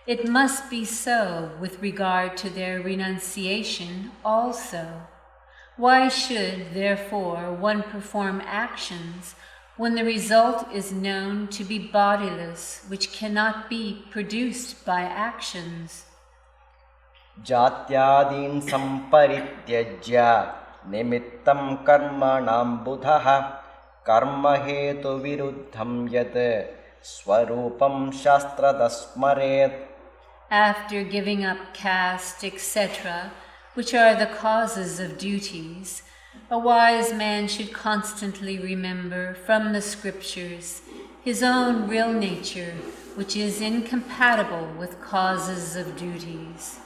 it must be so with regard to their renunciation also. Why should, therefore, one perform actions when the result is known to be bodiless, which cannot be produced by actions? Jatyadin samparityajya nimittam karmanam buddhaha karma hetu viruddham yat swarupam shastradasmaret. After giving up caste, etc., which are the causes of duties, a wise man should constantly remember from the scriptures his own real nature, which is incompatible with causes of duties.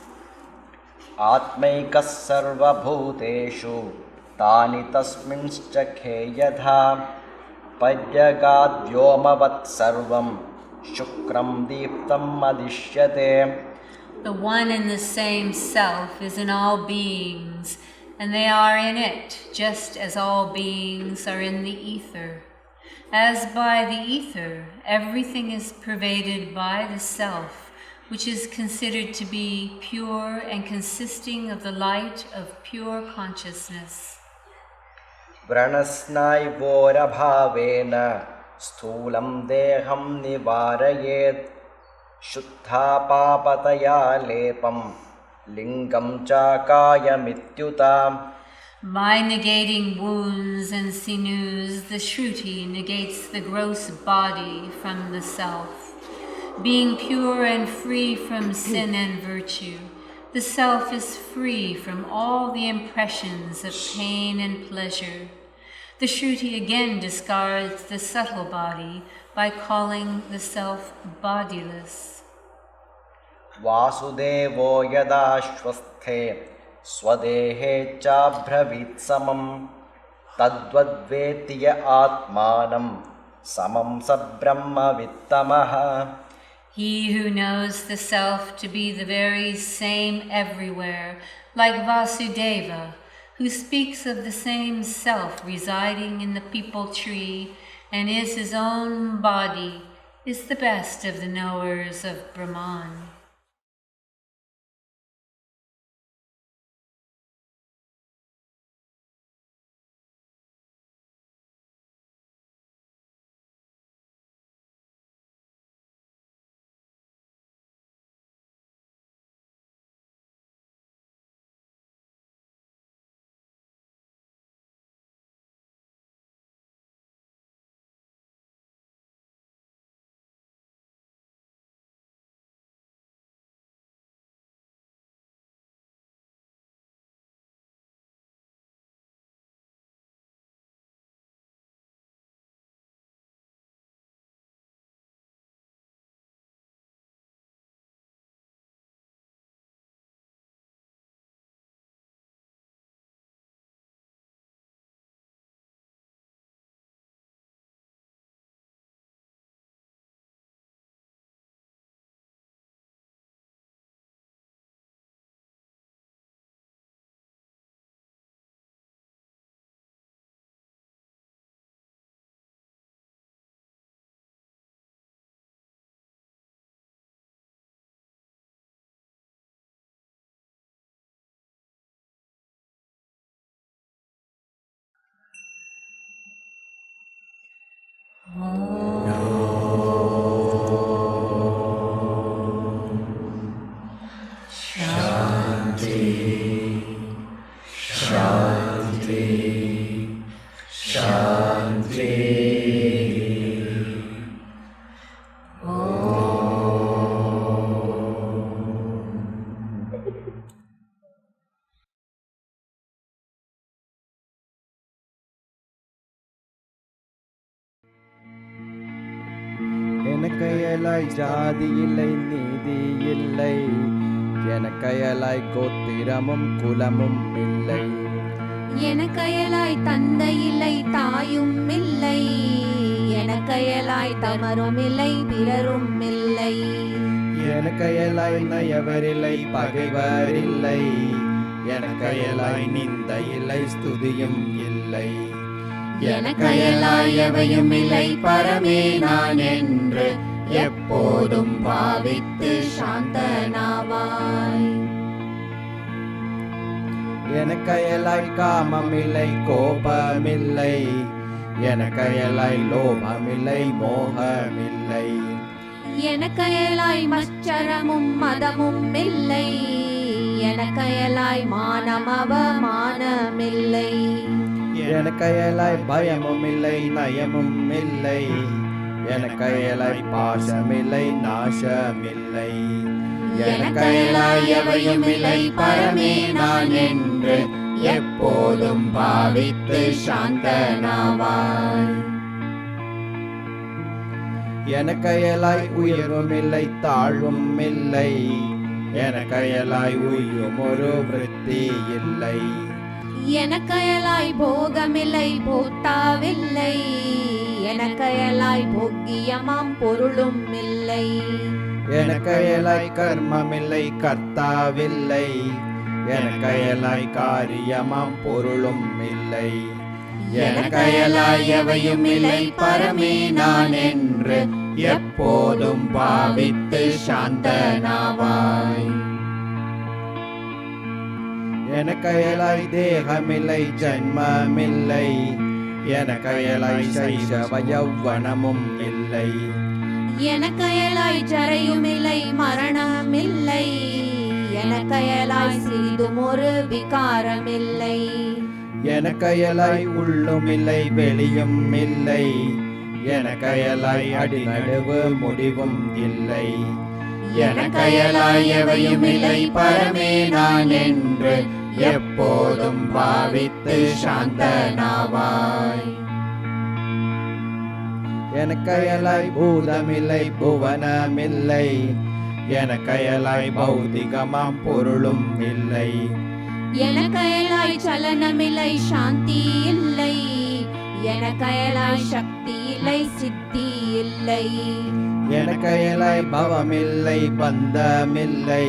Atmaikas sarva bhuteshu tani tasminscha yadha padyagad vyomavat sarvam shukram deeptam adishyate. The one and the same self is in all beings, and they are in it, just as all beings are in the ether. As by the ether, everything is pervaded by the self, which is considered to be pure and consisting of the light of pure consciousness. Vranasnai vora bhavena sthulam deham nivarayet shuddha papataya lepam lingam cha kayamityuta. By negating wounds and sinews, the Shruti negates the gross body from the self. Being pure and free from sin and virtue, the self is free from all the impressions of pain and pleasure. The Shruti again discards the subtle body by calling the self bodiless. Vasudevo yadashvasthe swadehe chabhravit samam tadvadvetiya atmanam samam sabrahma vittamaha. He who knows the self to be the very same everywhere, like Vasudeva, who speaks of the same self residing in the peepal tree, and is his own body, is the best of the knowers of Brahman. எனக்கையலாய் ஜாதி இல்லை நீதி இல்லை, எனக்கையலாய் கோத்திரமும் குலமும் இல்லை, எனக்கையலாய் தந்தை இல்லை தாயும் இல்லை, எனக்கையலாய் தமரும் இல்லை பிறரும் இல்லை, எனக்கையலாய் நயவரில்லை பகைவர் இல்லை, எனக்கையலாய் நிந்த இல்லை ஸ்துதியும் இல்லை, எனக்கையலாய் எவையும் இல்லை பரமே நான் என்று எப்போதும் பாவித்து சாந்தனாவாய். எனக்கையலாய் காமமில்லை கோபமில்லை, எனக்கையலாய் லோபமில்லை மோகமில்லை, எனக்கையலாய் மச்சரமும் மதமும் இல்லை, எனக்கையலாய் மானமவமானமில்லை, எனக்கையலாய் பயமும் இல்லை நயமும் இல்லை, எனக்கையலாய் பாசமில்லை நாசமில்லை, எனக்கையலாய் எவையும் இல்லை பரமே நான் என்று எப்போதும் பாவித்து சாந்தனாவாய். எனக்கையலாய் உயர்வும் இல்லை தாழ்வும் இல்லை, எனக்கையலாய் உய்யும் ஒரு விருத்தி இல்லை, எனக்கையலாய் போகமில்லை போத்தாவில்லை, எனக்கையலாய் போக்கியமாம் பொருளும் இல்லை, எனக்கையலாய் கர்மமில்லை கர்த்தாவில்லை, எனக்கையலாய் காரியமாம் பொருளும் இல்லை, எனக்கையலாய் எவையும் இல்லை பரமே நான் என்று எப்போதும் பாவித்து சாந்தனாவாய். எனக்கையலாய் தேகமில்லை ஜன்மமில்லை, எனக்கையலாய் சைஷவ யௌவனமும் இல்லை, எனக்கையலாய் ஜரையும் இல்லை மரணமில்லை, எனக்கையலாய் சிறிதும் ஒரு விகாரமில்லை, எனக்கையலாய் உள்ளும் இல்லை வெளியும் இல்லை, எனக்கையலாய் அடிநடுவு முடிவும் இல்லை, எனக்கையலாய் எவையும் இல்லை பரமே நான் என்று எப்போதும் பாவித்து சாந்தனாவாய். எனக்கையலாய் பூதமில்லை புவனமில்லை, எனக்கையலாய் பௌதிகமாம் பொருளும் இல்லை, எனக்கையலாய் சலனமில்லை சாந்தி இல்லை, எனக்கையலாய் சக்தி இல்லை சித்தி இல்லை, எனக்கையலாய் பவமில்லை பந்தமில்லை,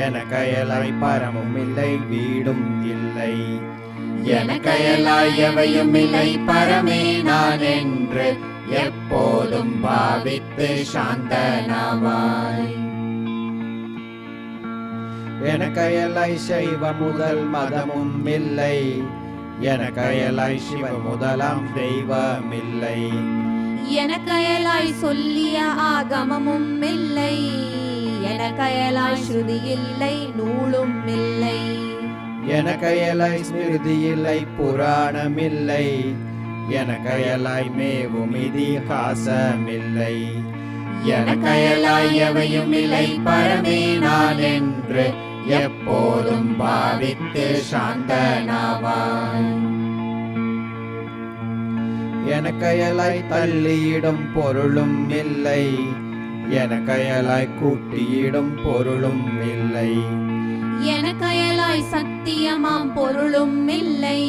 எனக்கையலாய் பரமும் இல்லை வீடும் இல்லை, எனக்கயலாய் எவையும் இல்லை பரமே நான் என்று எப்போதும் பாவித்து சாந்தனாவாய். எனக்கயலாய் சைவ முதல் மதமும் இல்லை, எனக்கயலாய் சிவ முதலாம் தெய்வமில்லை. எனக்கயலாய் சொல்லிய ஆகமமும் இல்லை, எனக்கயலாய் ஸ்ருதி இல்லை நூலும் இல்லை. எனக்கயலாய் ஸ்மிருதி இல்லை புராணமில்லை, எனக்கயலாய் மேவும் இதிகாசமில்லை. எனக்கயலாய் எவையும் இல்லை பரமே நான் என்று எப்போதும் பாவித்து சாந்தனாவாய். எனக்கயலாய் தள்ளியிடும் பொருளும் இல்லை, எனக்கயலாய் கூட்டியிடும் பொருளும் இல்லை. எனக்கயலாய் சத்தியமாம் பொருளும் இல்லை,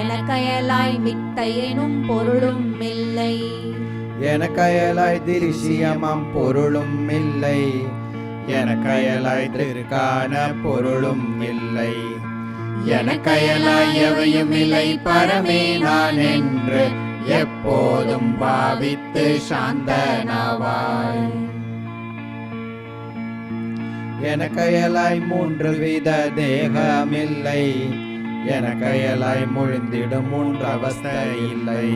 எனக்கயலாய் மித்தை எனும் பொருளும் இல்லை. எனக்கயலாய் திருஷ்யமாம் பொருளும் இல்லை, எனக்கயலாய் திருக்கான பொருளும் இல்லை. எனக்கயலாய் எவையும் இல்லை பரமே நான் என்று எப்போதும் பாவித்து சாந்தனாவாய். எனக்கயலாய் மூன்று வித தேகமில்லை, எனக்கயலாய் முழுந்திடும் மூன்று அவஸ்தை இல்லை.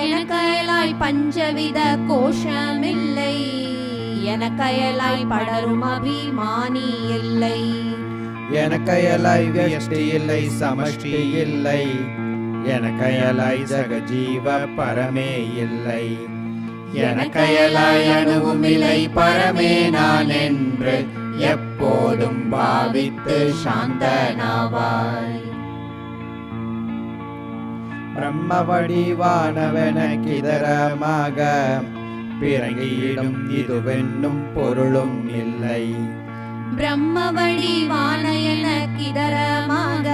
எனக்கயலாய் பஞ்சவித கோஷமில்லை, எனக்கயலாய் படரும் அபிமானி இல்லை. எனக்கயலாய் வியஷ்டி இல்லை சமஷ்டி இல்லை, எனக்கயலாய் ஜகஜீவ பரமே இல்லை. எனக்கயலாய் அணுவும் இல்லை பரமே நான் என்று எப்போதும் பாவித்து சாந்தனாவாய். பிரம்ம வடிவானவனக்கிதரமாக பிறங்கியிடும் இதுவென்னும் பொருளும் இல்லை. பிரம்ம வடிவான எனக்கிதரமாக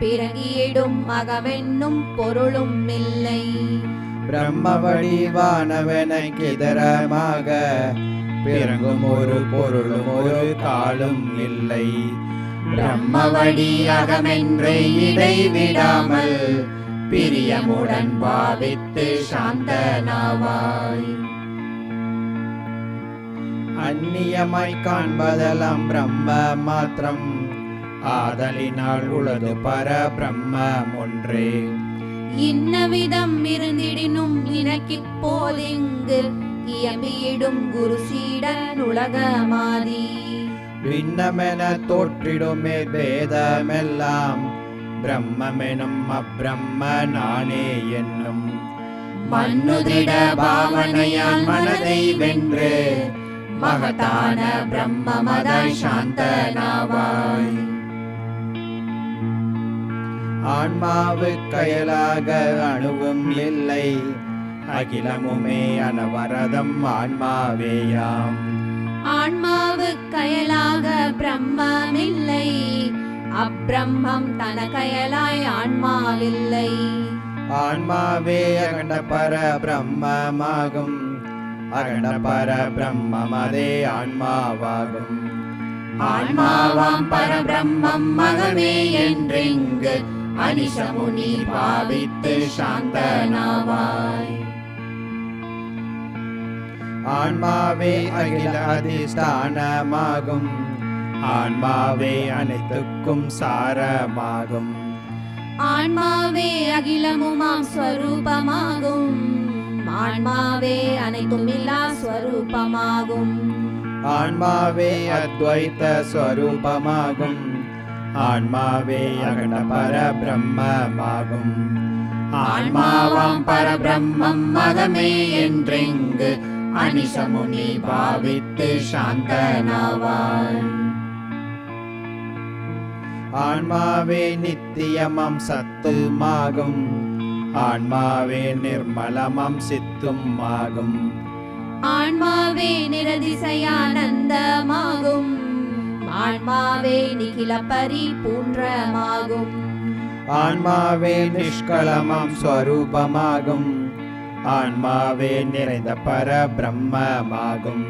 பிறங்கியிடும் அகவென்னும் பொருளும் இல்லை. பிரம்ம வடிவானவனக்கிதரமாக பிறங்கும் ஒரு பொருளும் ஒரு காலும் இல்லை. பிரம்ம வடி அகமென்றே இடைவிடாமல் பிரியமுடன் பாவித்து சாந்தனாவாய். அந்நியமாய் காண்பதெல்லாம் பிரம்ம மாத்திரம், ஆதலினால் உளது பர பிரம்மம் ஒன்றே. இன்னவிதம் இருந்திடினும் இனக்கிப்போதிங்கு இயம்பியிடும் குரு சீடன் உலகமாதி. பின்னமென தோற்றிடுமே பேதமெல்லாம், பிரம்மெனும் அப்பிரம்ம நானே என்னும் மன்னுதிட பாவனையான் மனதை வென்று மகதான பிரம்மமதாய் சாந்தனாவாய். ஆன்மாவுக்கயலாக அணுவும் இல்லை, அகிலமுமே அனவரதம் ஆன்மாவேயாம். ஆன்மாவுக்கயலாக பிரம்மமில்லை, அப்பிரம்மம் தனக்கயலாய் ஆன்மாவில்லை. ஆன்மாவே அகண்ட பர பிரம்மமாகும், அகண்ட பர பிரம்மமதே ஆன்மாவாகும். ஆன்மாவாம் பரபிரம்மம் மகமே என்றிங்கு அனிசமுனி பாவித்து சாந்தனாவாய். ஆன்மாவே அகில அதிஷ்டானமாகும், ஆன்மாவே அனைத்துக்கும் சாரமாகும். ஆன்மாவே அகிலமுமாம் ஸ்வரூபமாகும், ஆன்மாவே அனைத்துமில்லா ஸ்வரூபமாகும். ஆன்மாவே அத்வைத ஸ்வரூபமாகும், ஆன்மாவே அகண்ட பரபிரம்மமாகும். ஆன்மாவாம் பரபிரம்மம் மகமே என்றிங்கு அனிசமுனி பாவித்து சாந்தனாவாய். ஆன்மாவே நித்தியமாம் சத்துமாகும், ஆன்மாவே நிர்மலமாம் சித்துமாகும். ஆன்மாவே நிரதிசயானந்தமாகும், ஆன்மாவே நிகில பரிபூன்றமாகும். ஆன்மாவே நிஷ்கலமாம் ஸ்வரூபமாகும், ஆன்மாவே நிறைந்த பரபிரம்மமாகும்.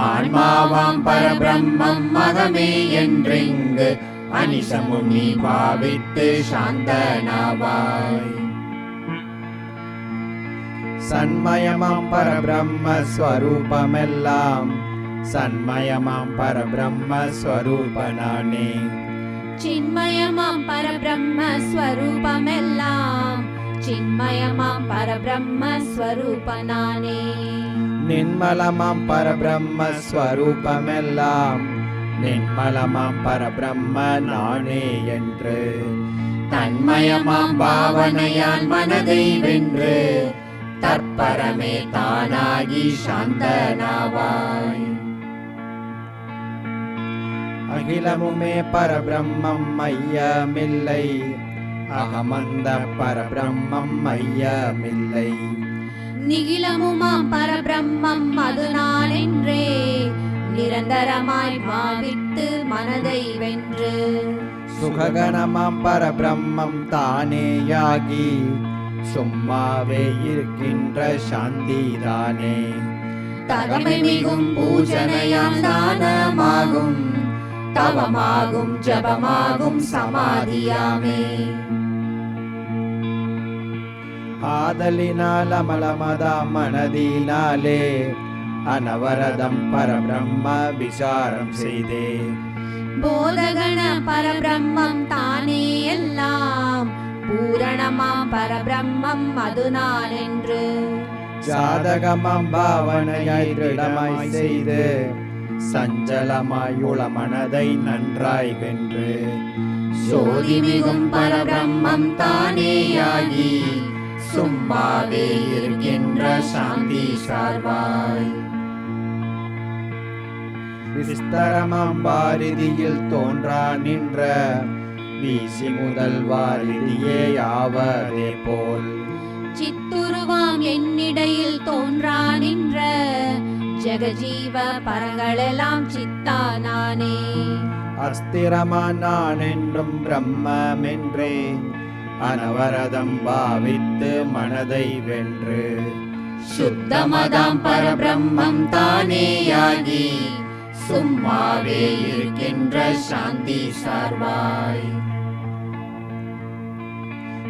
ஆன்மாவாம் பரபிரம்மம் மகமே என்றிங்கு அனிசமும் நீ பாவித்து சாந்தனாவாய். சண்மயமாம் பரபிரம்மஸ்வரூபமெல்லாம் சண்மயமாம் பரபிரம்மஸ்வரூபனானே. சின்மயமாம் பரபிரம்மஸ்வரூபமெல்லாம் சின்மயமாம் பரபிரம்மஸ்வரூபனானே. நின்மலமாம் பரபிரம்மஸ்வரூபமெல்லாம் நின்மலமாம் பரபிரம்ம நானே என்று தன்மயமாம் பாவனையால் மனதை வென்று தற்பரமே தானாகி சாந்தனாவாய். அகிலமுமே பரபிரம்மம் ஐயமில்லை அகமந்த பரபிரம்மம் ஐயமில்லை. நிகிலமுமாம் பரபிரம்மம் அது நான் என்றே நிரந்தரமாய் பாவித்து மனதை வென்று சுககணமாம் பரபிரம்மம் தானேயாகி சும்மாவே இருக்கின்ற சாந்திதானே. தகமை மிகும் பூஜனையாம் தானமாகும் தவமாகும் ஜபமாகும் சமாதியாமே. ஆதலினால் அமலமதா மனதினாலே அனவரதம் பரபிரம்ம விசாரம் செய்தே. போதகண பரபிரம்மம் தானே எல்லாம் பூரணமாம் பரபிரம்மம் அது நான் என்று சாதகமாம் பாவனையாய் திருடமாய் செய்து சஞ்சலமாய் உள மனதை நன்றாய் வென்று சோதிமிகும் பரபிரம்மம் தானேயாகி சும்மாவே இருக்கின்ற சாந்தி சார்வாய். விஸ்தரமாம் வாரிதியில் தோன்றா நின்ற வீசி முதல் வாரிதியே ஆவதே போல் சித்துருவாம் என்னிடையில் தோன்றா நின்ற ஜெகஜீவ பரங்களெல்லாம் சித்தா நானே. அஸ்திரமான் நான் என்றும் பிரம்மென்றே அனவரதம் பாவித்து மனதை வென்று சுத்தமதாம் பரபிரம்மம் தானேயாகி சும்மாவே இருக்கின்ற சாந்தி சார்வாய்.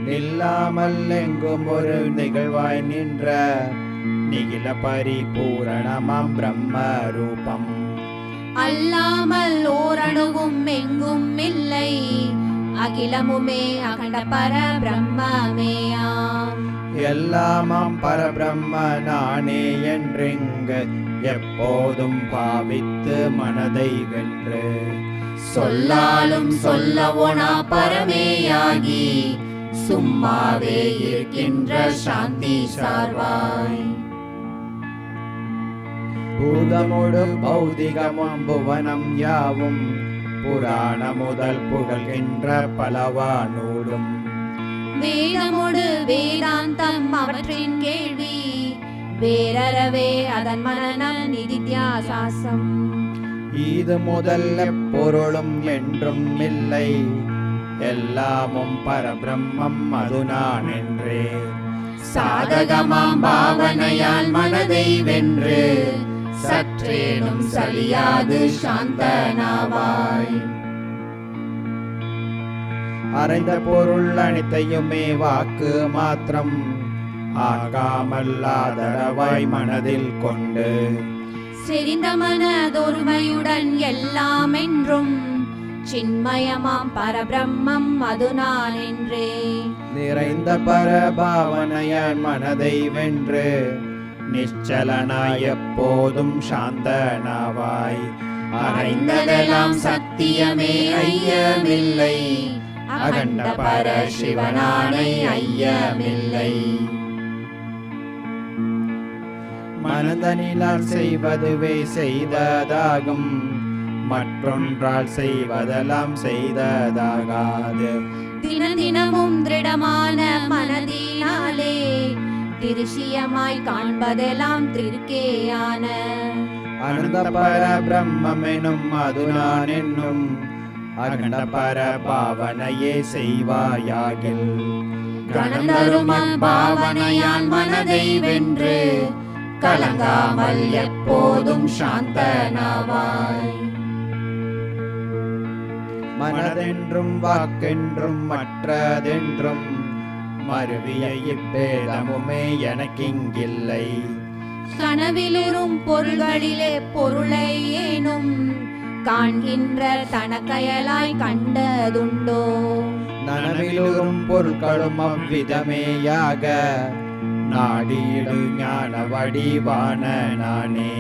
நில்லாமல் எங்கும் ஒரு நிகழ்வாய் நின்ற நிகில பரிபூரணமாம் பிரம்ம ரூபம் அல்லாமல் ஓரணுவும் எங்கும் இல்லை அகிலமுமே அகண்ட பரபிரம்மமேயாம். எல்லாமாம் பரபிரம்ம நானே என்றெங்கு எப்போதும் பாவித்து மனதை வென்று சொல்லாலும் சொல்லவோனா பரமேயாகி சும்மாவே இருக்கின்ற சாந்தி சார்வாய். பூதமோடு பௌதிகமும் புவனம் யாவும் புராண முதல் புகழ்கின்ற பலவானூடும் வேதமோடு வேதாந்தம் அவற்றின் கேள்வி வேறறவே அதன் மனநம் நிதித்தியாசாசம். இது முதல்ல பொருளும் என்றும் இல்லை எல்லாமும் பரபிரம்மம் அது நான் என்றே சாதகமாம் பாவனையால் மனதை வென்று சற்றேனும் சலியாது சாந்தனாவாய். அறைந்த பொருள் அனைத்தையுமே வாக்கு மாத்திரம் ஆகாமல்லாதரவாய் மனதில் கொண்டு செறிந்த மனதொருமையுடன் எல்லாம் என்றும் சின்மயமாம் பரபிரம்மம் அது நான் என்றே நிறைந்த பரபாவனையான் மனதை வென்று நிச்சலனாய் எப்போதும் சாந்தனாவாய். அறைந்ததெல்லாம் சத்தியமே ஐயமில்லை அகண்ட பர சிவனானை ஐயமில்லை. மனதனிலால் செய்வதுவே செய்ததாகும் மற்றொன்றால் செய்வதெல்லாம் செய்ததாகாது. தினமும் திருடமான மனதினாலே திருஷியமாய் காண்பதெல்லாம் திருக்கேயான அனந்த பர பிரம்மெனும் அது நான் என்னும் அகண்ட பர பாவனையே செய்வாயாகில் கணந்தரும் பாவனையால் மனதை வென்று கலங்காமல் எப்போதும் சாந்தனாவாய். மனதென்றும் வாக்கென்றும் மற்றதென்றும் மருவிய இப்பேதமுமே எனக்கிங்கில்லை. கனவிலுறும் பொருள்களிலே பொருளை ஏனும் காண்கின்ற தனக்கயலாய் கண்டதுண்டோ? நனவிலுறும் பொருட்களும் அவ்விதமேயாக நாடியிடு ஞான வடிவான நானே.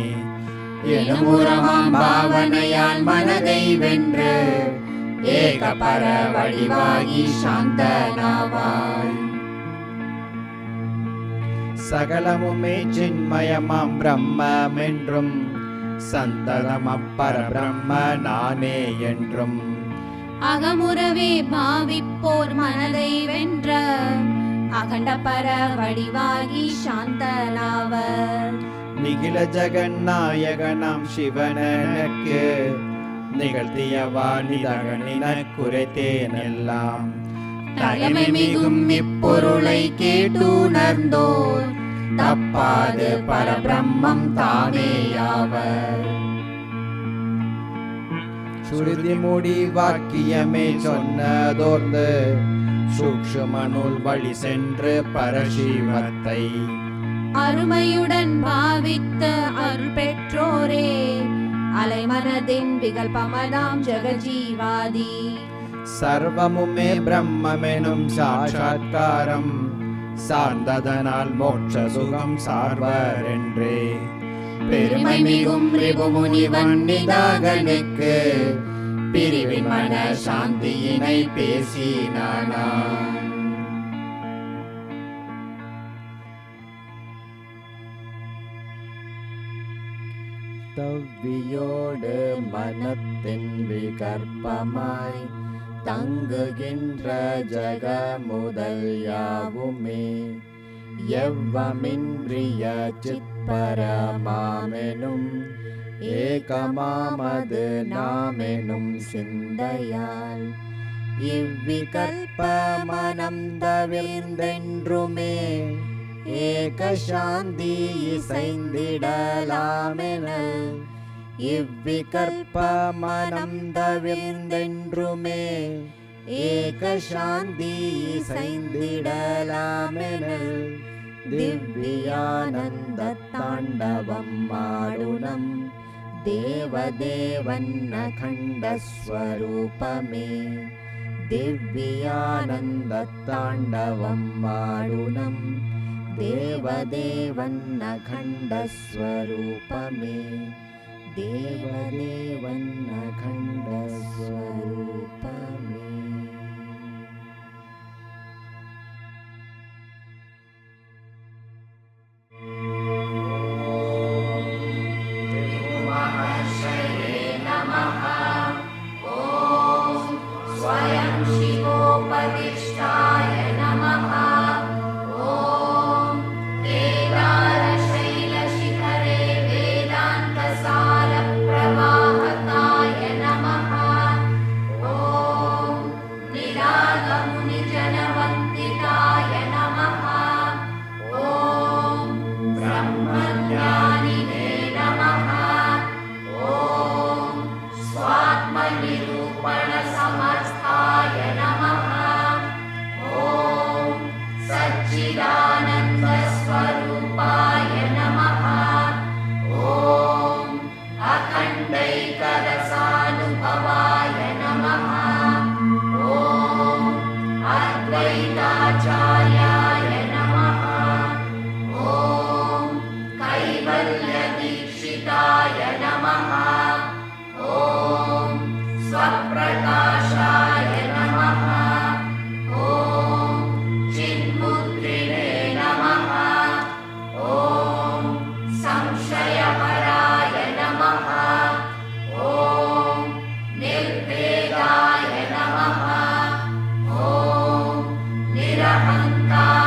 எனுமுறமாம் பாவனையால் மனதை வென்று ஏகபர வடிவாகி சாந்தனாவாய். சகலமுமே சின்மயமாம் பிரம்மென்றும் சந்ததம் அப்பர பிரம்ம நானே என்றும் அகமுறவே பாவிப்போர் மனதை வென்ற அகண்டபர வடிவாகி சாந்தனாவர். நிகில ஜெகநாயகனாம் சிவனனுக்கு நிகழ்த்தியவா நிதகனின குறைத்தேனெல்லாம். தகைமை மிகும் இப்பொருளை கேட்டுணர்ந்தோர் தப்பாது பரபிரம்மம் தானேயாவர். சுருதி முடி வாக்கியமே சொன்னதோர்ந்து சூக்ஷ்மனுள் வழி சென்று பரசிவத்தை அருமையுடன் பாவித்து அருள் பெற்றோரே அலைமனதின் விகல்பமதாம் ஜெகஜீவாதி. சர்வமுமே பிரம்மெனும் சாட்சாத்காரம் சார்ந்ததனால் மோட்ச சுகம் சார்வரென்றே. பெருமை மிகும் ரிபு முனிவன் நிதாகனுக்கு பிரிவின் மன சாந்தியினை பேசினானா. தவ்வியோடு மனத்தின் விகற்பமாய் தங்குகின்ற ஜக முதல் யாவுமே எவ்வமின்றிய சித்பரமாமெனும் ஏகமாமது நாமெனும் சிந்தையால் இவ்விகல்ப மனம் தவிர்ந்தென்றுமே ஏக சாந்தி இசைந்திடலாமெனல். இவ்விகல்ப மனம் தவிர்ந்தென்றுமே ஏக சாந்தி இசைந்திடலாமெனல். திவ்யானந்த தாண்டவம் ஆடுனம் தேவதேவன் அகண்டஸ்வரூபமே. திவ்யானந்த தாண்டவம் ஆடுனம் தேவதேவன் அகண்டஸ்வரூபமே. தேவதேவன் அகண்டஸ்வரூபமே. स्वयं शिवोपदिष्टाय नमः। ॐ केदारशैलशिखरे वेदान्तसारप्रवाहकाय नमः। ॐ निरागमुनिजनवन्दिताय नमः। ॐ ब्रह्मज्ञानिने नमः। ॐ स्वात्मनिरूपणसमर्थाय नमः। ॐ सच्चिदानन्दस्वरूपाय नमः। ॐ अखण्डैकरसानुभवाय नमः। ॐ अद्वैताचार्याय नमः। ॐ कैवल्यदीक्षिताय नमः। ॐ स्वप्रकाशाय नमः। ॐ चिन्मुद्रिणे नमः। ॐ संशयहराय नमः। ॐ निर्भेदाय नमः। ॐ निरहङ्काराय